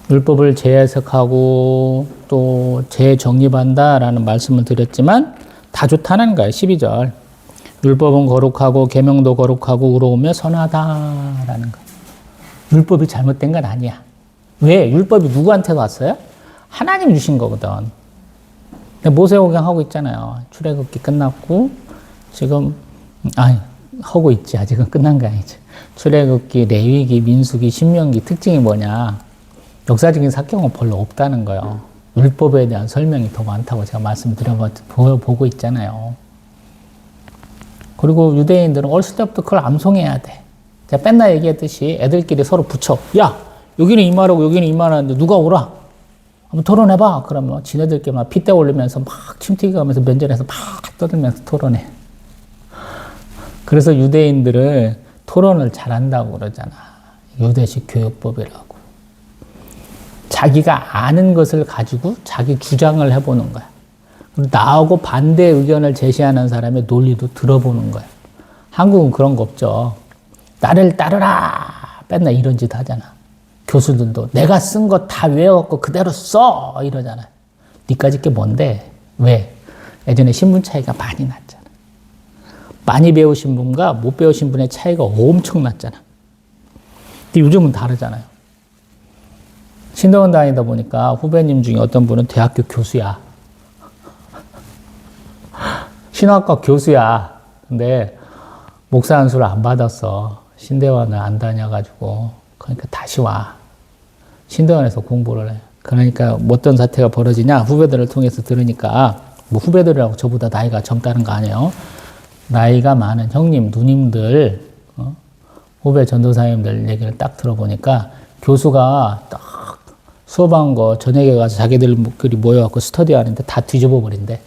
율법을 재해석하고 또 재정립한다라는 말씀을 드렸지만 다 좋다는 거예요. 12절. 율법은 거룩하고 계명도 거룩하고 의로우며 선하다라는 거예요. 율법이 잘못된 건 아니야. 왜? 율법이 누구한테 왔어요? 하나님 주신 거거든. 모세오경 하고 있잖아요. 출애굽기 끝났고 지금 하고 있지. 아직은 끝난 게 아니지. 출애굽기, 레위기, 민수기, 신명기 특징이 뭐냐? 역사적인 사건은 별로 없다는 거예요. 율법에 대한 설명이 더 많다고 제가 말씀드려보고 있잖아요. 그리고 유대인들은 어렸을 때부터 그걸 암송해야 돼. 제가 맨날 얘기했듯이 애들끼리 서로 붙여. 야, 여기는 이 말하고 여기는 이 말하는데 누가 오라? 한번 토론해봐. 그러면 지네들끼리 막 핏대 올리면서 막 침튀기 가면서 면전에서 막 떠들면서 토론해. 그래서 유대인들을 토론을 잘한다고 그러잖아. 유대식 교육법이라고. 자기가 아는 것을 가지고 자기 주장을 해보는 거야. 나하고 반대 의견을 제시하는 사람의 논리도 들어보는 거야. 한국은 그런 거 없죠. 나를 따르라! 맨날 이런 짓 하잖아. 교수들도 내가 쓴 거 다 외워갖고 그대로 써! 이러잖아. 니까짓 게 뭔데? 왜? 예전에 신분 차이가 많이 났잖아. 많이 배우신 분과 못 배우신 분의 차이가 엄청 났잖아. 근데 요즘은 다르잖아요. 신도원 다니다 보니까 후배님 중에 어떤 분은 대학교 교수야. 신학과 교수야. 근데 목사 안수를 안 받았어. 신대원을 안 다녀가지고. 그러니까 다시 와. 신대원에서 공부를 해. 그러니까 어떤 사태가 벌어지냐? 후배들을 통해서 들으니까, 뭐 후배들이라고 저보다 나이가 젊다는 거 아니에요. 나이가 많은 형님, 누님들, 후배 전도사님들 얘기를 딱 들어보니까 교수가 딱 수업한 거 저녁에 가서 자기들끼리 모여갖고 스터디 하는데 다 뒤집어 버린대.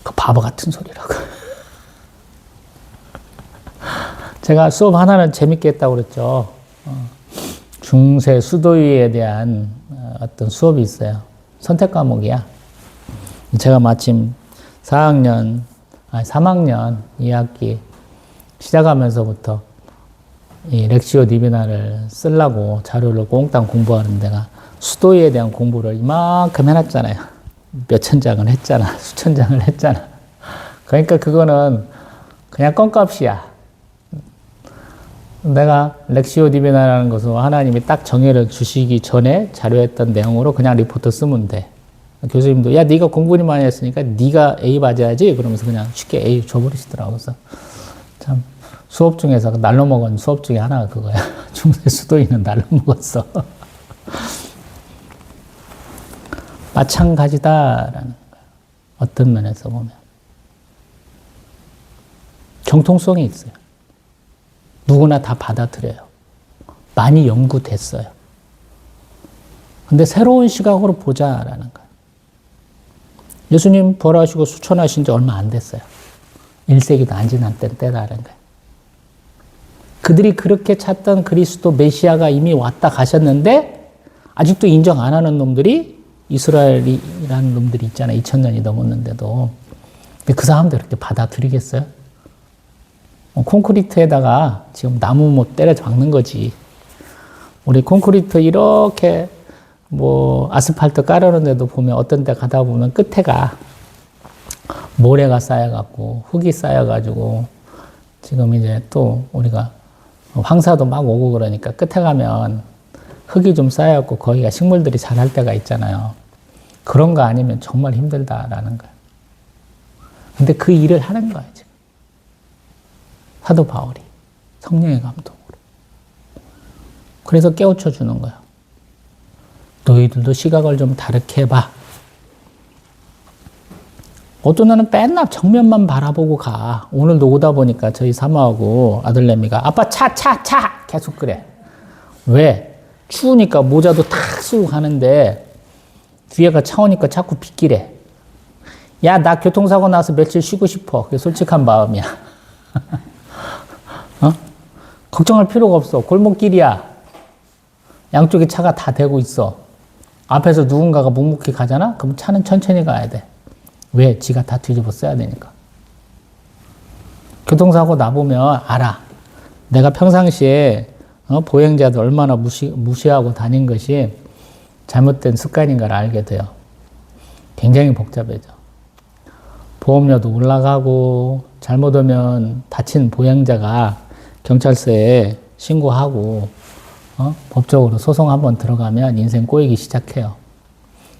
그 바보 같은 소리라고. 제가 수업 하나는 재밌게 했다고 그랬죠. 중세 수도위에 대한 어떤 수업이 있어요. 선택 과목이야. 제가 마침 3학년 2학기 시작하면서부터 이 렉시오 디비나를 쓰려고 자료를 꽁땅 공부하는 데가 수도위에 대한 공부를 이만큼 해놨잖아요. 몇천 장을 했잖아. 수천 장을 했잖아. 그러니까 그거는 그냥 껌값이야. 내가 렉시오 디비나라는 것은 하나님이 딱 정의를 주시기 전에 자료했던 내용으로 그냥 리포트 쓰면 돼. 교수님도 야 네가 공부를 많이 했으니까 네가 A 맞아야지 그러면서 그냥 쉽게 A 줘버리시더라고요. 그래서 참 수업 중에서 날로 먹은 수업 중에 하나가 그거야. 중세 수도인은 날로 먹었어. 마찬가지다라는 거야. 어떤 면에서 보면 정통성이 있어요. 누구나 다 받아들여요. 많이 연구됐어요. 근데 새로운 시각으로 보자라는 거예요. 예수님 부활하시고 수천하신 지 얼마 안 됐어요. 1세기도 안 지난 때라는 거예요. 그들이 그렇게 찾던 그리스도 메시아가 이미 왔다 가셨는데 아직도 인정 안 하는 놈들이 이스라엘이라는 놈들이 있잖아요. 2000년이 넘었는데도. 근데 그 사람들 이렇게 받아들이겠어요? 콘크리트에다가 지금 나무 뭐 때려 박는 거지. 우리 콘크리트 이렇게 뭐 아스팔트 깔아놓은데도 보면 어떤 데 가다 보면 끝에가 모래가 쌓여갖고 흙이 쌓여가지고 지금 이제 또 우리가 황사도 막 오고 그러니까 끝에 가면 흙이 좀 쌓여갖고 거기가 식물들이 자랄 때가 있잖아요. 그런 거 아니면 정말 힘들다라는 거예요. 근데 그 일을 하는 거예요, 지금. 사도 바울이. 성령의 감동으로. 그래서 깨우쳐 주는 거예요. 너희들도 시각을 좀 다르게 해봐. 어떤 애는 맨날 정면만 바라보고 가. 오늘도 오다 보니까 저희 사모하고 아들내미가 아빠 차 계속 그래. 왜? 추우니까 모자도 탁 쓰고 가는데 뒤에가 차 오니까 자꾸 빗기래. 야, 나 교통사고 나서 며칠 쉬고 싶어. 그게 솔직한 마음이야. 어? 걱정할 필요가 없어. 골목길이야. 양쪽에 차가 다 대고 있어. 앞에서 누군가가 묵묵히 가잖아? 그럼 차는 천천히 가야 돼. 왜? 지가 다 뒤집어 써야 되니까. 교통사고 나보면 알아. 내가 평상시에 보행자들 얼마나 무시하고 다닌 것이 잘못된 습관인가를 알게 돼요. 굉장히 복잡해져. 보험료도 올라가고 잘못하면 다친 보행자가 경찰서에 신고하고 법적으로 소송 한번 들어가면 인생 꼬이기 시작해요.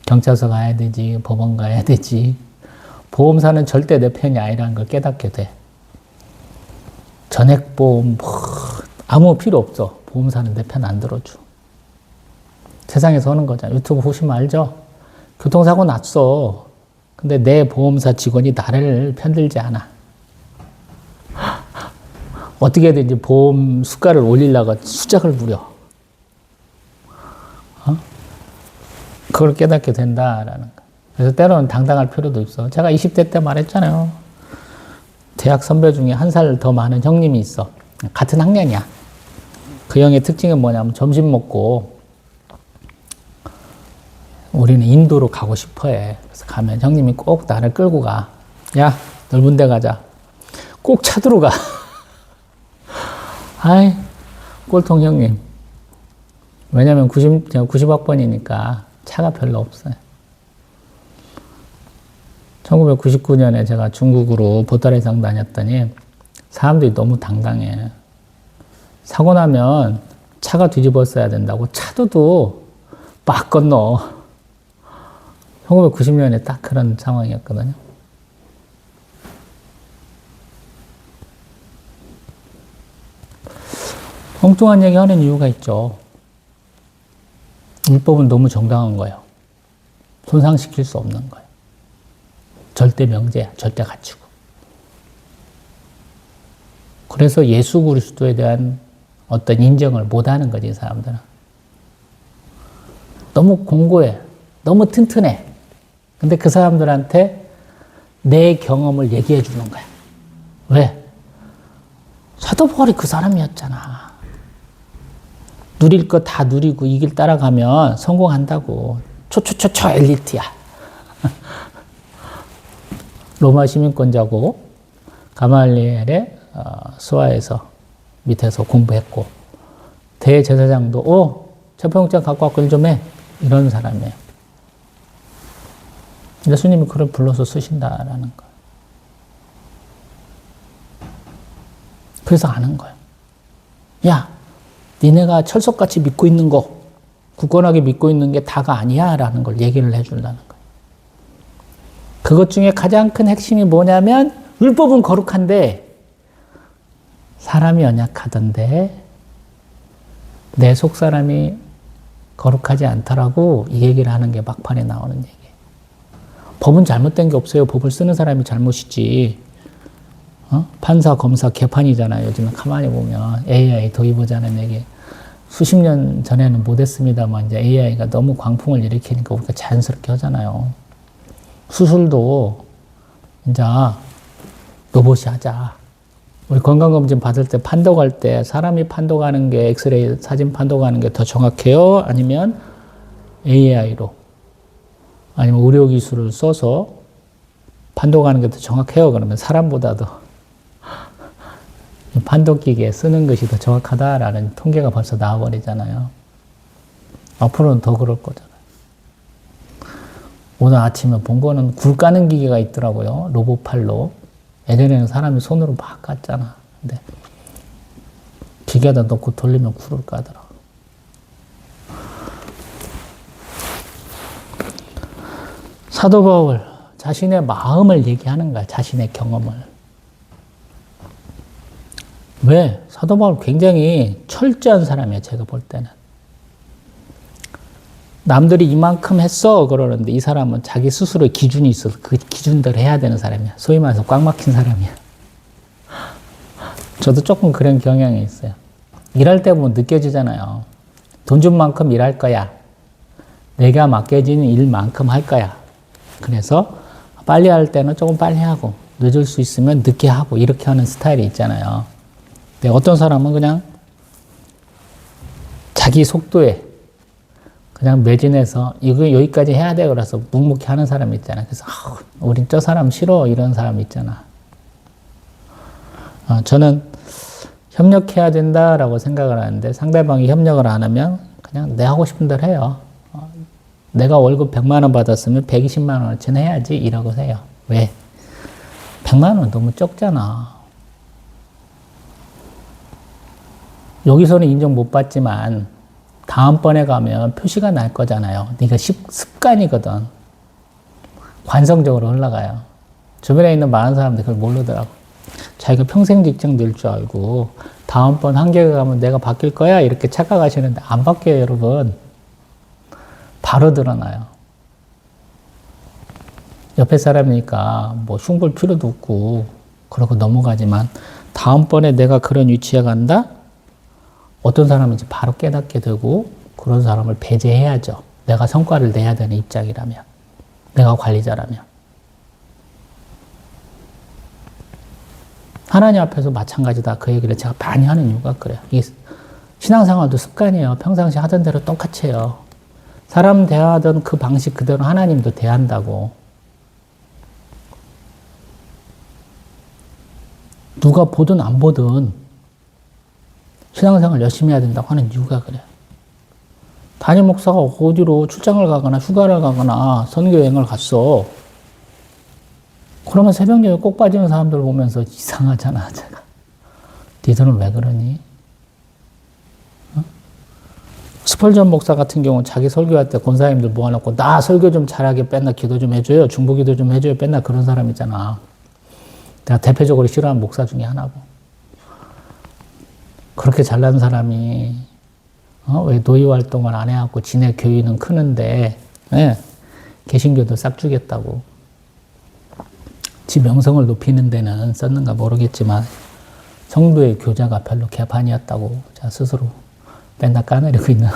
경찰서 가야 되지, 법원 가야 되지. 보험사는 절대 내 편이 아니라는 걸 깨닫게 돼. 전액보험 아무 필요 없어. 보험사는 내 편 안 들어줘. 세상에서 하는 거잖아. 유튜브 보시면 알죠? 교통사고 났어. 근데 내 보험사 직원이 나를 편들지 않아. 어떻게든지 보험 수가를 올리려고 수작을 부려. 그걸 깨닫게 된다라는 거. 그래서 때로는 당당할 필요도 있어. 제가 20대 때 말했잖아요. 대학 선배 중에 한 살 더 많은 형님이 있어. 같은 학년이야. 그 형의 특징은 뭐냐면 점심 먹고 우리는 인도로 가고 싶어 해. 그래서 가면 형님이 꼭 나를 끌고 가. 야, 넓은 데 가자. 꼭 차도로 가. 아이, 꼴통 형님. 왜냐면 제가 90학번이니까 차가 별로 없어요. 1999년에 제가 중국으로 보따리상 다녔더니 사람들이 너무 당당해. 사고 나면 차가 뒤집어써야 된다고 차도도 막 건너. 1990년에 딱 그런 상황이었거든요. 엉뚱한 얘기 하는 이유가 있죠. 율법은 너무 정당한 거예요. 손상시킬 수 없는 거예요. 절대 명제야, 절대 가치고. 그래서 예수 그리스도에 대한 어떤 인정을 못하는 거지, 이 사람들은. 너무 공고해, 너무 튼튼해. 근데 그 사람들한테 내 경험을 얘기해 주는 거야. 왜? 사도 바울이 그 사람이었잖아. 누릴 거 다 누리고 이 길 따라가면 성공한다고. 초초초초 엘리트야. 로마 시민권자고 가말리엘의 수하에서 밑에서 공부했고 대제사장도 체포영장 갖고 와서 일 좀 해. 이런 사람이에요. 예수님이 그걸 불러서 쓰신다라는 거예요. 그래서 아는 거예요. 야, 니네가 철석같이 믿고 있는 거, 굳건하게 믿고 있는 게 다가 아니야 라는 걸 얘기를 해주려는 거예요. 그것 중에 가장 큰 핵심이 뭐냐면 율법은 거룩한데 사람이 연약하던데 내 속사람이 거룩하지 않더라고. 이 얘기를 하는 게 막판에 나오는 얘기예요. 법은 잘못된 게 없어요. 법을 쓰는 사람이 잘못이지. 판사, 검사, 개판이잖아요. 요즘은 가만히 보면 AI 도입하자는 얘기. 수십 년 전에는 못했습니다만 이제 AI가 너무 광풍을 일으키니까 우리가 자연스럽게 하잖아요. 수술도 이제 로봇이 하자. 우리 건강검진 받을 때 판독할 때 사람이 판독하는 게 엑스레이 사진 판독하는 게 더 정확해요? 아니면 AI로? 아니면 의료기술을 써서 판독하는 게 더 정확해요? 그러면 사람보다도 판독기계 쓰는 것이 더 정확하다라는 통계가 벌써 나와버리잖아요. 앞으로는 더 그럴 거잖아요. 오늘 아침에 본 거는 굴 까는 기계가 있더라고요. 로봇팔로. 예전에는 사람이 손으로 막 깠잖아. 근데 기계에다 넣고 돌리면 굴을 까더라. 사도 바울 자신의 마음을 얘기하는 거야. 자신의 경험을. 왜? 사도 바울 굉장히 철저한 사람이에요. 제가 볼 때는. 남들이 이만큼 했어 그러는데 이 사람은 자기 스스로 기준이 있어서 그 기준대로 해야 되는 사람이야. 소위 말해서 꽉 막힌 사람이야. 저도 조금 그런 경향이 있어요. 일할 때 보면 느껴지잖아요. 돈 준 만큼 일할 거야. 내가 맡겨진 일만큼 할 거야. 그래서 빨리 할 때는 조금 빨리 하고 늦을 수 있으면 늦게 하고 이렇게 하는 스타일이 있잖아요. 근데 어떤 사람은 그냥 자기 속도에 그냥 매진해서 이거 여기까지 해야 돼 그래서 묵묵히 하는 사람이 있잖아요. 그래서 우린 저 사람 싫어 이런 사람 있잖아. 저는 협력해야 된다라고 생각을 하는데 상대방이 협력을 안 하면 그냥 내 하고 싶은 대로 해요. 내가 월급 100만 원 받았으면 120만 원어치는 해야지 이라고 해요. 왜? 100만 원 너무 적잖아. 여기서는 인정 못 받지만 다음번에 가면 표시가 날 거잖아요. 네가 습관이거든. 관성적으로 흘러가요. 주변에 있는 많은 사람들이 그걸 모르더라고. 자기가 평생 직장 될 줄 알고 다음번 한국에 가면 내가 바뀔 거야 이렇게 착각하시는데 안 바뀌어요 여러분. 바로 드러나요. 옆에 사람이니까 뭐 흉볼 필요도 없고 그러고 넘어가지만 다음번에 내가 그런 위치에 간다? 어떤 사람인지 바로 깨닫게 되고 그런 사람을 배제해야죠. 내가 성과를 내야 되는 입장이라면. 내가 관리자라면. 하나님 앞에서 마찬가지다. 그 얘기를 제가 많이 하는 이유가 그래요. 이게 신앙생활도 습관이에요. 평상시 하던 대로 똑같이 해요. 사람 대하던 그 방식 그대로 하나님도 대한다고. 누가 보든 안 보든 신앙생활 열심히 해야 된다고 하는 이유가 그래요. 담임 목사가 어디로 출장을 가거나 휴가를 가거나 선교여행을 갔어. 그러면 새벽녘에 꼭 빠지는 사람들 보면서 이상하잖아, 제가. 니들은 왜 그러니? 스펄전 목사 같은 경우는 자기 설교할 때 권사님들 모아놓고 나 설교 좀 잘하게 맨날 기도 좀 해줘요. 중보기도 좀 해줘요. 맨날 그런 사람 있잖아. 내가 대표적으로 싫어하는 목사 중에 하나고. 그렇게 잘난 사람이 왜 노예 활동을 안 해갖고 지네 교회는 크는데 개신교도 싹 주겠다고. 지 명성을 높이는 데는 썼는가 모르겠지만 성도의 교자가 별로 개판이었다고 제가 스스로 맨날 까내리고 있는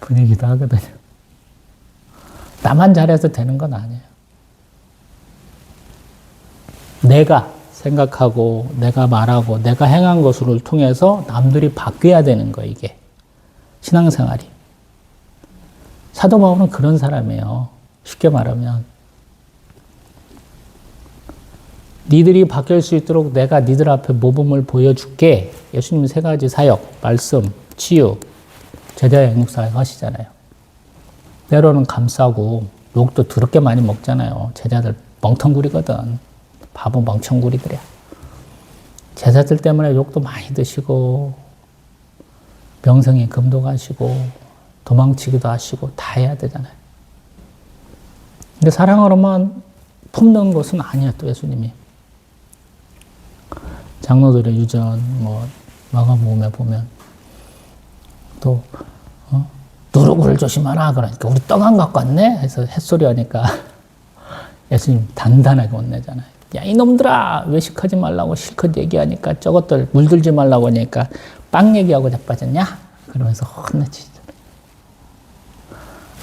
분위기도 하거든요. 나만 잘해서 되는 건 아니에요. 내가 생각하고 내가 말하고 내가 행한 것을 통해서 남들이 바뀌어야 되는 거예요. 이게 신앙생활이. 사도 바울은 그런 사람이에요. 쉽게 말하면 니들이 바뀔 수 있도록 내가 니들 앞에 모범을 보여줄게. 예수님 세 가지 사역, 말씀, 치유, 제자의 영육사역 하시잖아요. 때로는 감싸고 욕도 더럽게 많이 먹잖아요. 제자들 멍텅구리거든. 바보 멍청구리들이야. 제자들 때문에 욕도 많이 드시고 명성에 금도 가시고 도망치기도 하시고 다 해야 되잖아요. 근데 사랑으로만 품는 것은 아니야 또 예수님이. 장로들의 유전 마가복음에 보면 또 누룩을 조심하라 그러니까 우리 떡 안 갖고 왔네 해서 햇소리 하니까 예수님 단단하게 혼내잖아요. 야 이놈들아 외식하지 말라고 실컷 얘기하니까 저것들 물들지 말라고 하니까 빵 얘기하고 자빠졌냐 그러면서 혼내치잖아요.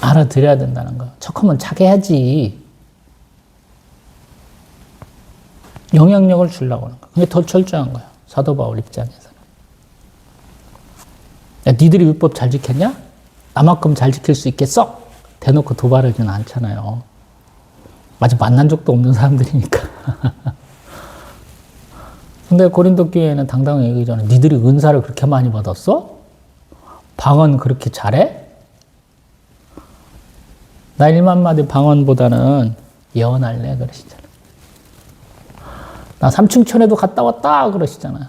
알아들어야 된다는 거. 척하면 차게 해야지. 영향력을 주려고 하는 거야. 그게 더 철저한 거야. 사도 바울 입장에서는. 야, 니들이 율법 잘 지켰냐? 나만큼 잘 지킬 수 있겠어? 대놓고 도발하지는 않잖아요. 아직 만난 적도 없는 사람들이니까. 근데 고린도 교회는 당당하게 얘기하잖아. 니들이 은사를 그렇게 많이 받았어? 방언 그렇게 잘해? 나 1만 마디 방언보다는 예언할래? 그러시잖아. 나 삼층천에도 갔다 왔다 그러시잖아요.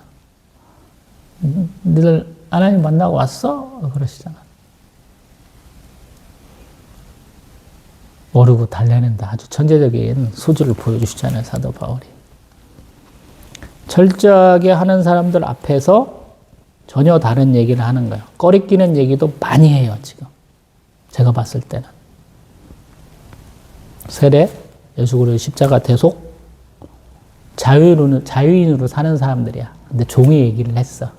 니들 하나님 만나고 왔어? 그러시잖아. 모르고 달래는데 아주 천재적인 소질을 보여주시잖아요, 사도 바울이. 철저하게 하는 사람들 앞에서 전혀 다른 얘기를 하는 거예요. 꺼리끼는 얘기도 많이 해요, 지금. 제가 봤을 때는. 세례, 예수 그리스도 십자가 대속, 자유인으로 사는 사람들이야. 근데 종이 얘기를 했어.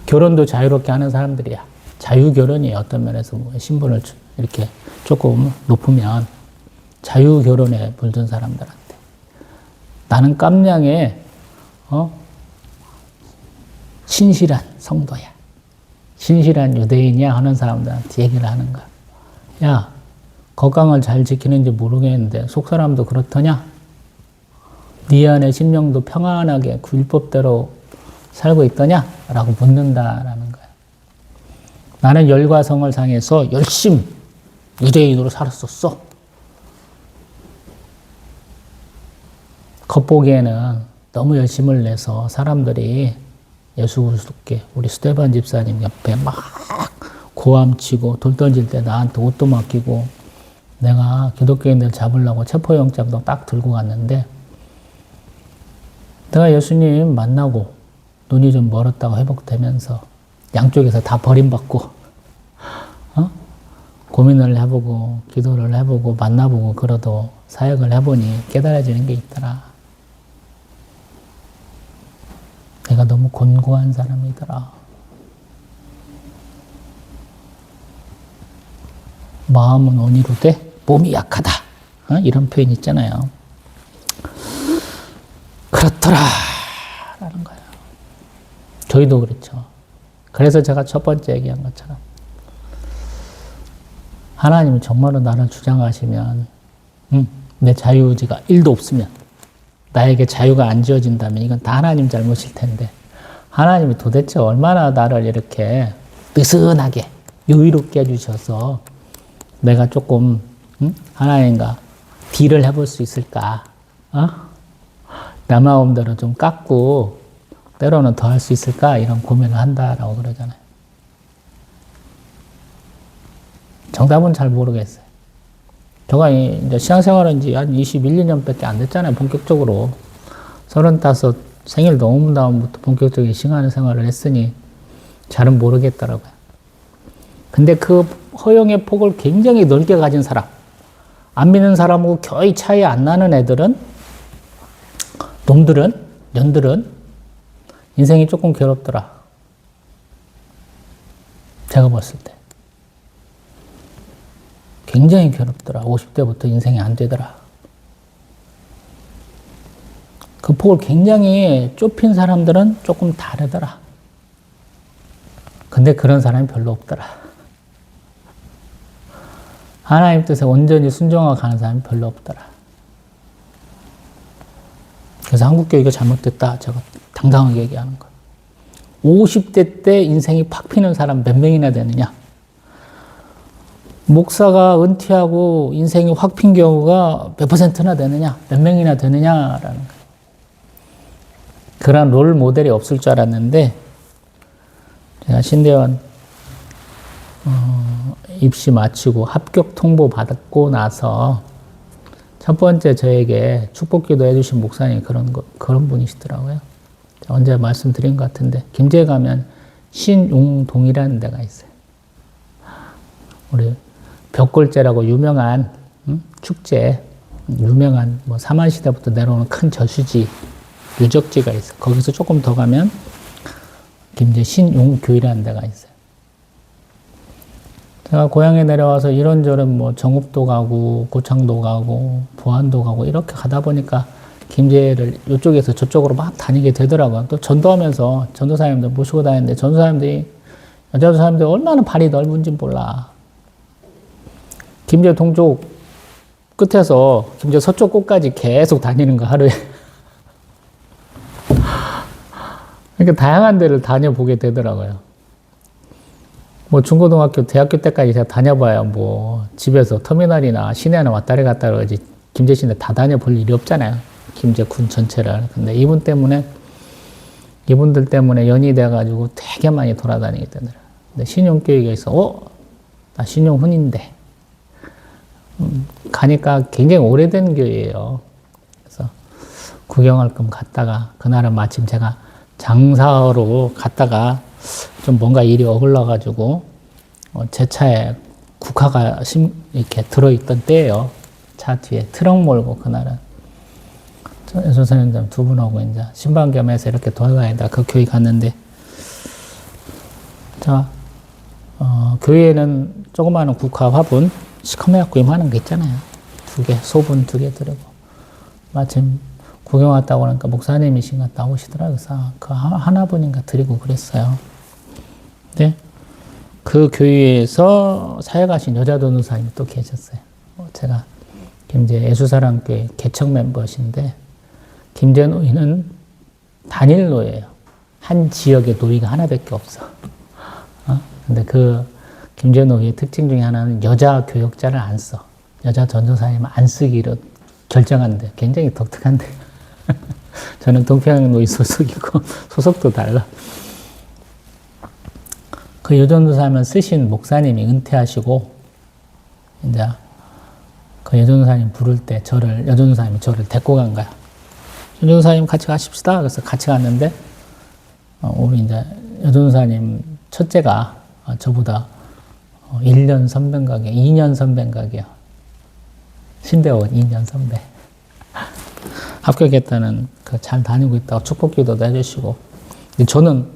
결혼도 자유롭게 하는 사람들이야. 자유결혼이에요. 어떤 면에서 뭐 신분을 이렇게 조금 높으면 자유결혼에 물든 사람들한테. 나는 깜냥의 신실한 성도야. 신실한 유대인이야 하는 사람들한테 얘기를 하는 거야. 야, 건강을 잘 지키는지 모르겠는데 속 사람도 그렇더냐? 네 안에 심령도 평안하게 그 율법대로 살고 있더냐? 라고 묻는다라는 거야. 나는 열과 성을 상해서 열심히 유대인으로 살았었어. 겉보기에는 너무 열심을 내서 사람들이 예수 그리스도께 우리 스데반 집사님 옆에 막 고함치고 돌 던질 때 나한테 옷도 맡기고 내가 기독교인들 잡으려고 체포영장도 딱 들고 갔는데 내가 예수님 만나고 눈이 좀 멀었다고 회복되면서 양쪽에서 다 버림받고 고민을 해보고 기도를 해보고 만나보고 그러도 사역을 해보니 깨달아지는 게 있더라. 내가 너무 곤고한 사람이더라. 마음은 온이로되 몸이 약하다. 이런 표현 있잖아요. 그렇더라 라는 거예요. 저희도 그렇죠. 그래서 제가 첫 번째 얘기한 것처럼 하나님이 정말로 나를 주장하시면 내 자유의지가 1도 없으면 나에게 자유가 안 지어진다면 이건 다 하나님 잘못일 텐데 하나님이 도대체 얼마나 나를 이렇게 느슨하게 여유롭게 해주셔서 내가 조금 하나님과 딜을 해볼 수 있을까? 내 마음대로 좀 깎고 때로는 더 할 수 있을까? 이런 고민을 한다라고 그러잖아요. 정답은 잘 모르겠어요. 제가 이제 신앙생활은 이제 한 21, 2년밖에 안 됐잖아요. 본격적으로. 35 생일 넘은 다음부터 본격적인 신앙생활을 했으니 잘은 모르겠더라고요. 근데 그 허용의 폭을 굉장히 넓게 가진 사람, 안 믿는 사람하고 거의 차이 안 나는 애들은, 년들은 인생이 조금 괴롭더라. 제가 봤을 때. 굉장히 괴롭더라. 50대부터 인생이 안 되더라. 그 폭을 굉장히 좁힌 사람들은 조금 다르더라. 근데 그런 사람이 별로 없더라. 하나님 뜻에 온전히 순종하고 가는 사람이 별로 없더라. 그래서 한국교회가 잘못됐다. 제가 당당하게 얘기하는 거예요. 50대 때 인생이 팍 피는 사람 몇 명이나 되느냐? 목사가 은퇴하고 인생이 확 핀 경우가 몇 %나 되느냐? 몇 명이나 되느냐라는 거예요. 그런 롤 모델이 없을 줄 알았는데 제가 신대원 입시 마치고 합격 통보 받고 나서 첫 번째 저에게 축복기도 해주신 목사님이 그런 분이시더라고요. 언제 말씀드린 것 같은데 김제에 가면 신용동이라는 데가 있어요. 우리 벽골제라고 유명한 축제, 유명한 뭐 사만시대부터 내려오는 큰 저수지, 유적지가 있어요. 거기서 조금 더 가면 김제 신용교회라는 데가 있어요. 제가 고향에 내려와서 이런저런 뭐 정읍도 가고 고창도 가고 부안도 가고 이렇게 가다 보니까 김제를 이쪽에서 저쪽으로 막 다니게 되더라고요. 또 전도하면서 전도사님들 모시고 다니는데 여자사님들이 얼마나 발이 넓은지 몰라. 김제 동쪽 끝에서 김제 서쪽 끝까지 계속 다니는 거 하루에. 그러니까 다양한 데를 다녀보게 되더라고요. 뭐 중고등학교, 대학교 때까지 제가 다녀봐야 뭐 집에서 터미널이나 시내나 왔다리 갔다 그러지 김제 시내 다 다녀볼 일이 없잖아요. 김제 군 전체를. 근데 이분들 때문에 연이 돼가지고 되게 많이 돌아다니게 되더라고요. 근데 신용교육에 있어, 나 신용훈인데. 가니까 굉장히 오래된 교회예요. 그래서 구경할 겸 갔다가 그날은 마침 제가 장사로 갔다가 좀 뭔가 일이 어글러가지고 제 차에 국화가 이렇게 들어있던 때예요. 차 뒤에 트럭 몰고 그날은 선생님 두 분하고 이제 신방겸해서 이렇게 돌아다니다 그 교회 갔는데 자 교회에는 조그마한 국화 화분 시커멓고 이만한 게 있잖아요. 소분 두 개 들고 마침 구경 왔다고 그러니까 목사님이신가 나오시더라고요. 그래서 그 하나분인가 드리고 그랬어요. 근데 그 교회에서 사역하신 여자 전도사님이 또 계셨어요. 제가 김제 예수사랑교회 개척 멤버신데 김제 노회는 단일 노예요. 한 지역의 노예가 하나밖에 없어. 근데 그 김제 노회의 특징 중에 하나는 여자 교역자를 안 써. 여자 전도사님은 안 쓰기로 결정한대. 굉장히 독특한데. 저는 동평양 노회 소속이고 소속도 달라. 그 여전도사님을 쓰신 목사님이 은퇴하시고 이제 그 여전도사님 부를 때 여전도사님이 저를 데리고 간 거야. 여전도사님 같이 가십시다. 그래서 같이 갔는데 우리 이제 여전도사님 첫째가 저보다 1년 선배인가게 2년 선배인가게요. 신대원 2년 선배. 합격했다는 그 잘 다니고 있다고 축복기도도 해주시고. 근데 저는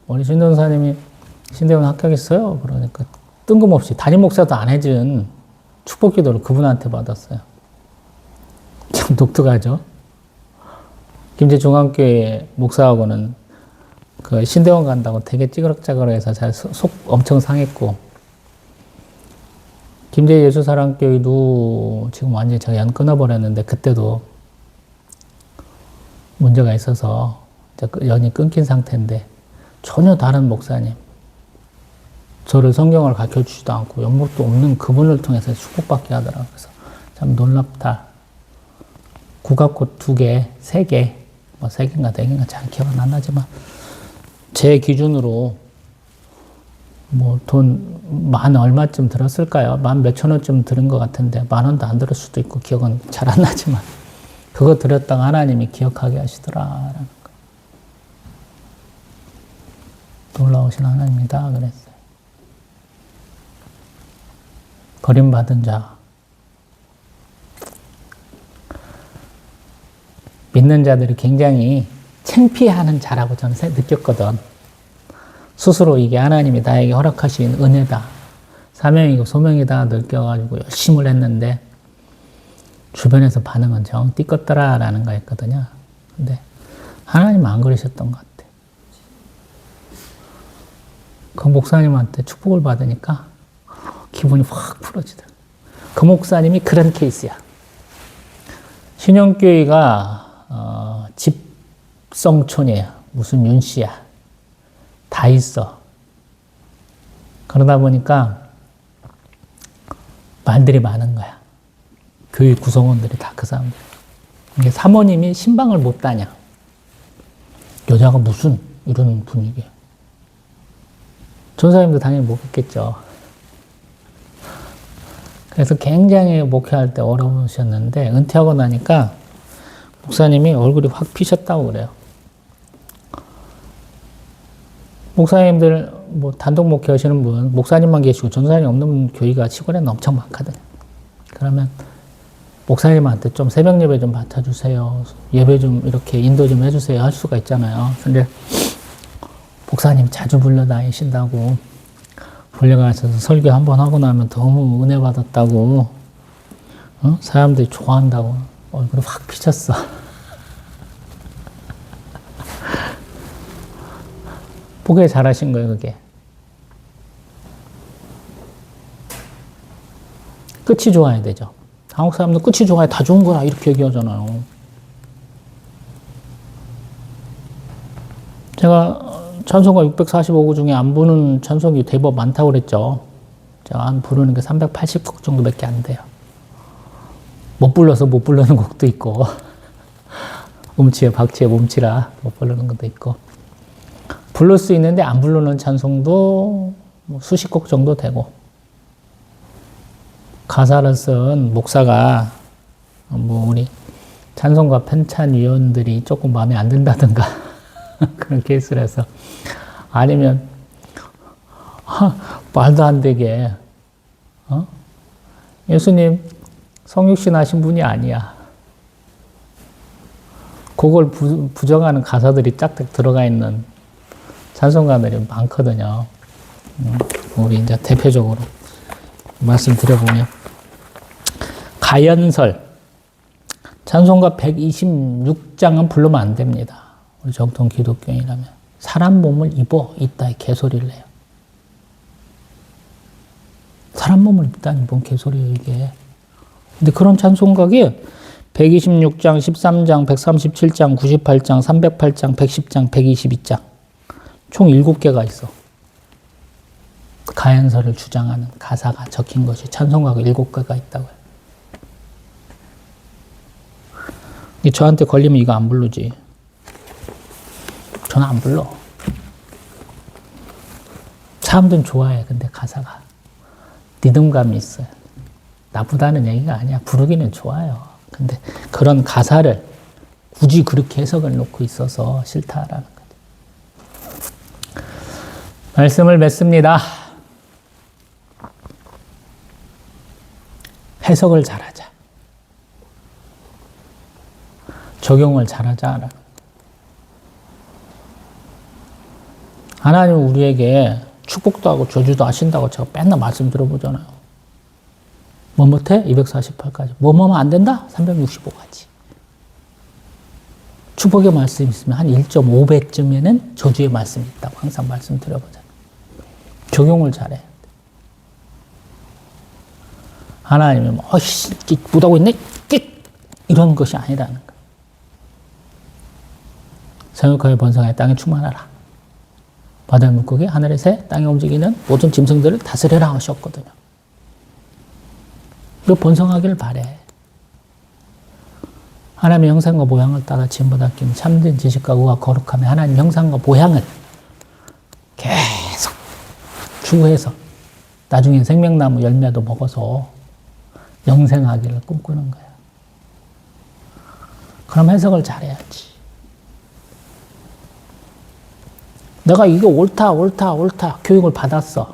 우리 신전사님이 신대원 합격했어요. 그러니까 뜬금없이 담임 목사도 안 해준 축복기도를 그분한테 받았어요. 참 독특하죠. 김제중앙교회 목사하고는 그 신대원 간다고 되게 찌그럭짜그럭해서 잘 속 엄청 상했고 김제 예수사랑교회도 지금 완전히 제가 연 끊어버렸는데 그때도 문제가 있어서 연이 끊긴 상태인데 전혀 다른 목사님 저를 성경을 가르쳐주지도 않고 연못도 없는 그분을 통해서 축복받게 하더라고요. 그래서 참 놀랍다. 국화꽃 2개, 3개, 뭐 3개인가 4개인가 잘 기억은 안 나지만 제 기준으로 뭐 돈 만 얼마쯤 들었을까요? 만 몇천 원쯤 들은 것 같은데 10,000원도 안 들을 수도 있고 기억은 잘 안 나지만 그거 드렸다가 하나님이 기억하게 하시더라라는 거. 놀라우신 하나님이다 그랬어요. 버림받은 자. 믿는 자들이 굉장히 창피해하는 자라고 저는 느꼈거든. 스스로 이게 하나님이 나에게 허락하신 은혜다. 사명이고 소명이다 느껴가지고 열심히 했는데 주변에서 반응은 정 띠껍더라라는 거였거든요. 근데 하나님은 안 그러셨던 것 같아. 그 목사님한테 축복을 받으니까 기분이 확 풀어지더라고요. 그 목사님이 그런 케이스야. 신영교회가 집성촌이에요. 무슨 윤씨야. 다 있어. 그러다 보니까 말들이 많은 거야. 교회 구성원들이 다 그 사람들. 이게 사모님이 신방을 못 다녀. 여자가 무슨 이런 분위기야. 전사님도 당연히 못 했겠죠. 그래서 굉장히 목회할 때 어려우셨는데 은퇴하고 나니까 목사님이 얼굴이 확 피셨다고 그래요. 목사님들 뭐 단독 목회하시는 분 목사님만 계시고 전사님이 없는 교회가 시골에는 엄청 많거든요. 그러면 목사님한테 좀 새벽 예배 좀 맡아주세요. 예배 좀 이렇게 인도 좀 해주세요. 할 수가 있잖아요. 근데 목사님 자주 불러다니신다고 불려가셔서 설교 한번 하고 나면 너무 은혜 받았다고 사람들이 좋아한다고 얼굴이 확 피쳤어. 보게 잘하신 거예요, 그게. 끝이 좋아야 되죠. 한국 사람들 끝이 좋아야 다 좋은 거야 이렇게 얘기하잖아요. 제가 찬송가 645구 중에 안 부르는 찬송이 대법 많다고 그랬죠. 제가 안 부르는 게 380곡 정도밖에 안 돼요. 못 불러서 못 부르는 곡도 있고 음치에 박치에 몸치라 못 부르는 것도 있고 부를 수 있는데 안 부르는 찬송도 뭐 수십 곡 정도 되고 가사를 쓴 목사가 뭐 우리 찬송가 편찬 위원들이 조금 마음에 안 든다든가 그런 케이스를 해서 아니면 말도 안 되게 예수님 성육신 하신 분이 아니야. 그걸 부정하는 가사들이 짝짝 들어가 있는 찬송가들이 많거든요. 우리 이제 대표적으로 말씀드려보면 가연설 찬송가 126장은 부르면 안 됩니다. 우리 정통 기독교인이라면 사람 몸을 입어 있다 개소리를 해요. 사람 몸을 입다니 뭔 개소리예요 이게. 근데 그런 찬송가에 126장, 13장, 137장, 98장, 308장, 110장, 122장 총 7개가 있어. 가연설을 주장하는 가사가 적힌 것이 찬송가가 7개가 있다고요. 저한테 걸리면 이거 안 부르지. 저는 안 불러. 사람들은 좋아해. 근데 가사가 리듬감이 있어요. 나쁘다는 얘기가 아니야. 부르기는 좋아요. 근데 그런 가사를 굳이 그렇게 해석을 놓고 있어서 싫다라는 거죠. 말씀을 맺습니다. 해석을 잘하자. 적용을 잘하자. 하나님은 우리에게 축복도 하고 저주도 하신다고 제가 맨날 말씀 들어보잖아요. 뭐 못해? 248가지. 뭐뭐면 안 된다? 365가지. 축복의 말씀이 있으면 한 1.5배쯤에는 저주의 말씀이 있다고 항상 말씀 드려보잖아요. 적용을 잘해. 하나님이 뭐, 어이씨, 못하고 있네? 이런 것이 아니라는 거예요. 생육하여 번성하여 땅에 충만하라. 바다의 물고기, 하늘의 새, 땅에 움직이는 모든 짐승들을 다스려라 하셨거든요. 이거 번성하기를 바래. 하나님의 형상과 모양을 따라 지음받아 끼는 참된 지식과 의와 거룩함에 하나님 형상과 모양을 계속 추구해서 나중에 생명나무 열매도 먹어서 영생하기를 꿈꾸는 거야. 그럼 해석을 잘해야지. 내가 이거 옳다 교육을 받았어.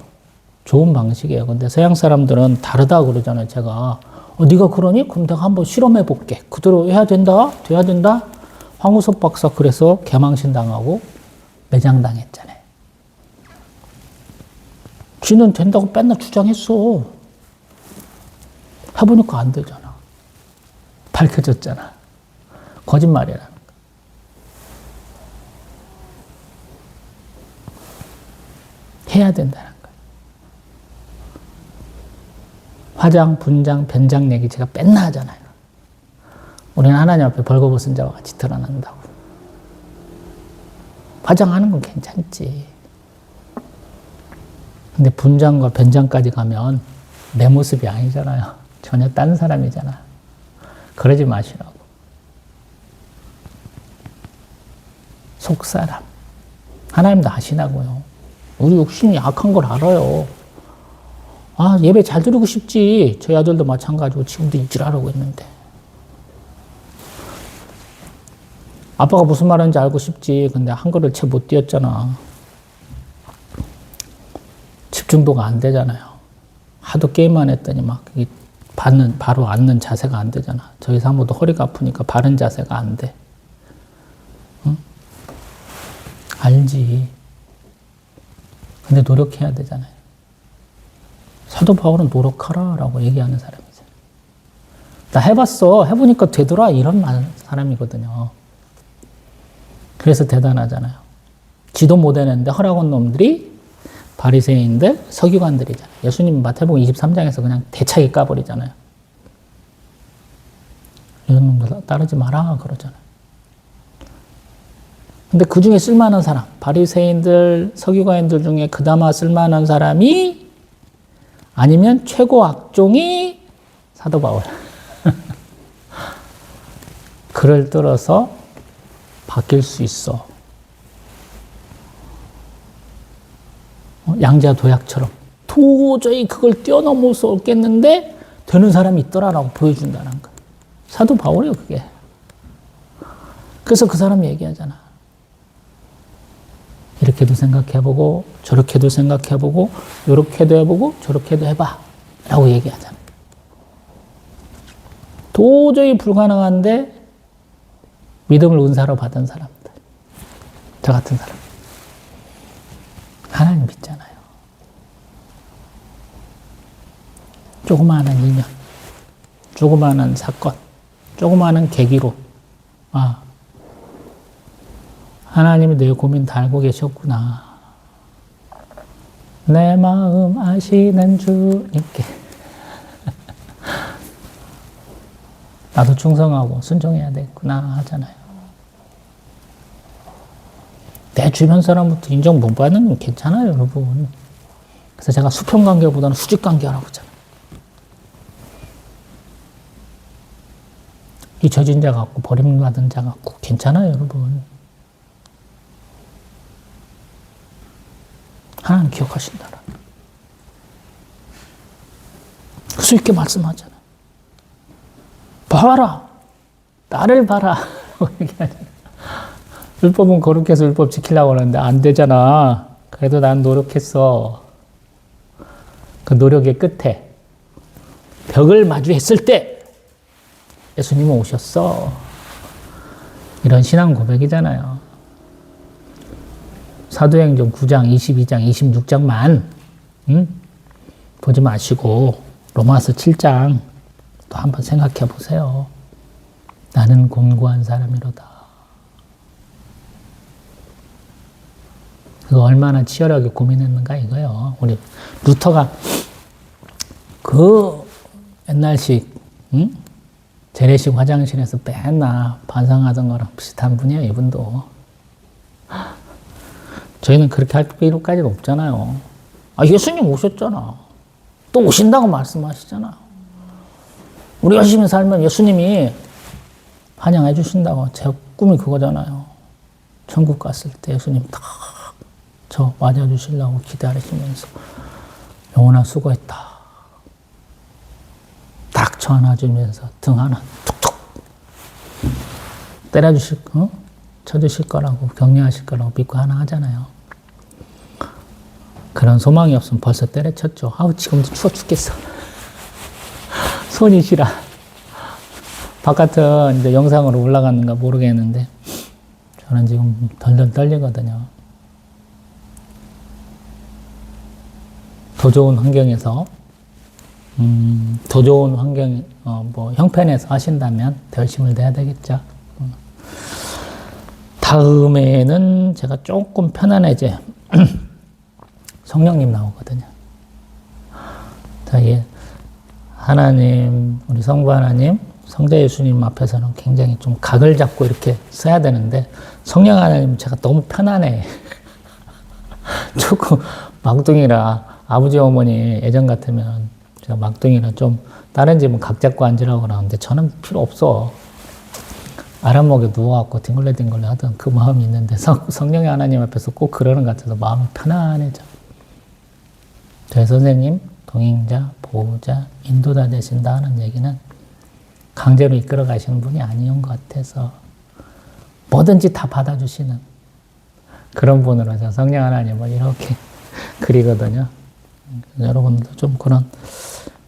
좋은 방식이에요. 근데 서양 사람들은 다르다 그러잖아요. 제가 네가 그러니? 그럼 내가 한번 실험해 볼게. 그대로 해야 된다? 돼야 된다? 황우석 박사 그래서 개망신 당하고 매장당했잖아요. 쥐는 된다고 맨날 주장했어. 해보니까 안 되잖아. 밝혀졌잖아. 거짓말이라는 거. 해야 된다는 거예요. 화장, 분장, 변장 얘기 제가 맨날 하잖아요. 우리는 하나님 앞에 벌거벗은 자와 같이 드러난다고. 화장하는 건 괜찮지. 근데 분장과 변장까지 가면 내 모습이 아니잖아요. 전혀 딴 사람이잖아. 그러지 마시라고. 속사람. 하나님도 아시나고요. 우리 욕심이 약한 걸 알아요. 예배 잘 드리고 싶지. 저희 아들도 마찬가지고 지금도 일하라고 했는데. 아빠가 무슨 말하는지 알고 싶지. 근데 한글을 채 못 띄었잖아. 집중도가 안 되잖아요. 하도 게임만 했더니 막 바로 앉는 자세가 안 되잖아. 저희 사모도 허리가 아프니까 바른 자세가 안 돼. 응? 알지. 근데 노력해야 되잖아요. 사도 바울은 노력하라라고 얘기하는 사람이잖아요. 나 해봤어. 해보니까 되더라. 이런 사람이거든요. 그래서 대단하잖아요. 지도 못 해냈는데 허락한 놈들이 바리새인들, 서기관들이잖아요. 예수님 마태복음 23장에서 그냥 대차게 까버리잖아요. 이런 놈들 따르지 마라 그러잖아요. 근데 그 중에 쓸만한 사람, 바리새인들, 서기관들 중에 그나마 쓸만한 사람이 아니면 최고 악종이 사도 바울. 그를 들어서 바뀔 수 있어. 양자 도약처럼 도저히 그걸 뛰어넘을 수 없겠는데 되는 사람이 있더라라고 보여준다는 거. 사도 바울이요, 그게. 그래서 그 사람이 얘기하잖아. 이렇게도 생각해보고 저렇게도 생각해보고 이렇게도 해보고 저렇게도 해봐 라고 얘기하잖아. 도저히 불가능한데 믿음을 은사로 받은 사람들, 저 같은 사람 하나님 믿잖아요. 조그마한 인연, 조그마한 사건, 조그마한 계기로 하나님이 내 고민 다 알고 계셨구나. 내 마음 아시는 주님께 나도 충성하고 순종해야 되겠구나 하잖아요. 내 주변 사람부터 인정 못 받는 건 괜찮아요, 여러분. 그래서 제가 수평관계보다는 수직관계하라고 하잖아요. 잊혀진 자 같고 버림받은 자 같고 괜찮아요, 여러분. 하나님 기억하신다라. 수 있게 말씀하잖아. 봐라. 나를 봐라. 얘기하잖아. 율법은 거룩해서 해서 율법 지키려고 하는데 안 되잖아. 그래도 난 노력했어. 그 노력의 끝에 벽을 마주했을 때 예수님은 오셨어. 이런 신앙 고백이잖아요. 사도행전 9장, 22장, 26장만 보지 마시고 로마서 7장 또 한번 생각해 보세요. 나는 곤고한 사람이로다. 그거 얼마나 치열하게 고민했는가 이거요. 우리 루터가 그 옛날식 재래식 화장실에서 맨날 반상하던 거랑 비슷한 분이에요, 이분도. 저희는 그렇게 할 필요까지는 없잖아요. 예수님 오셨잖아. 또 오신다고 말씀하시잖아. 우리 열심히 살면 예수님이 환영해 주신다고. 제 꿈이 그거잖아요. 천국 갔을 때 예수님 딱 저 맞아주시려고 기다리시면서 영혼아 수고했다. 딱 쳐 안아주면서 등 하나 툭툭 때려주실, 쳐주실 거라고 격려하실 거라고 믿고 하나 하잖아요. 그런 소망이 없으면 벌써 때려쳤죠. 지금도 추워 죽겠어. 손이 시려. 바깥은 이제 영상으로 올라갔는가 모르겠는데 저는 지금 덜덜 떨리거든요. 더 좋은 환경에서 더 좋은 환경, 형편에서 하신다면 더 열심히 해야 되겠죠. 다음에는 제가 조금 편안해져. 성령님 나오거든요. 저희 하나님, 우리 성부 하나님, 성자 예수님 앞에서는 굉장히 좀 각을 잡고 이렇게 써야 되는데 성령 하나님 제가 너무 편안해. 조금 막둥이라 아버지 어머니 예전 같으면 제가 막둥이라 좀 다른 집은 각 잡고 앉으라고 그러는데 저는 필요 없어. 아랫목에 누워갖고 뒹굴레뒹굴레 하던 그 마음이 있는데 성령의 하나님 앞에서 꼭 그러는 것 같아서 마음이 편안해져. 저희 선생님, 동행자, 보호자, 인도자 되신다 하는 얘기는 강제로 이끌어 가시는 분이 아니온 것 같아서 뭐든지 다 받아주시는 그런 분으로 저 성령 하나님을 이렇게 그리거든요. 여러분도 좀 그런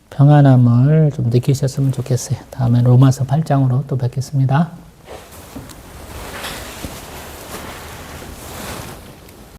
평안함을 좀 느끼셨으면 좋겠어요. 다음에 로마서 8장으로 또 뵙겠습니다.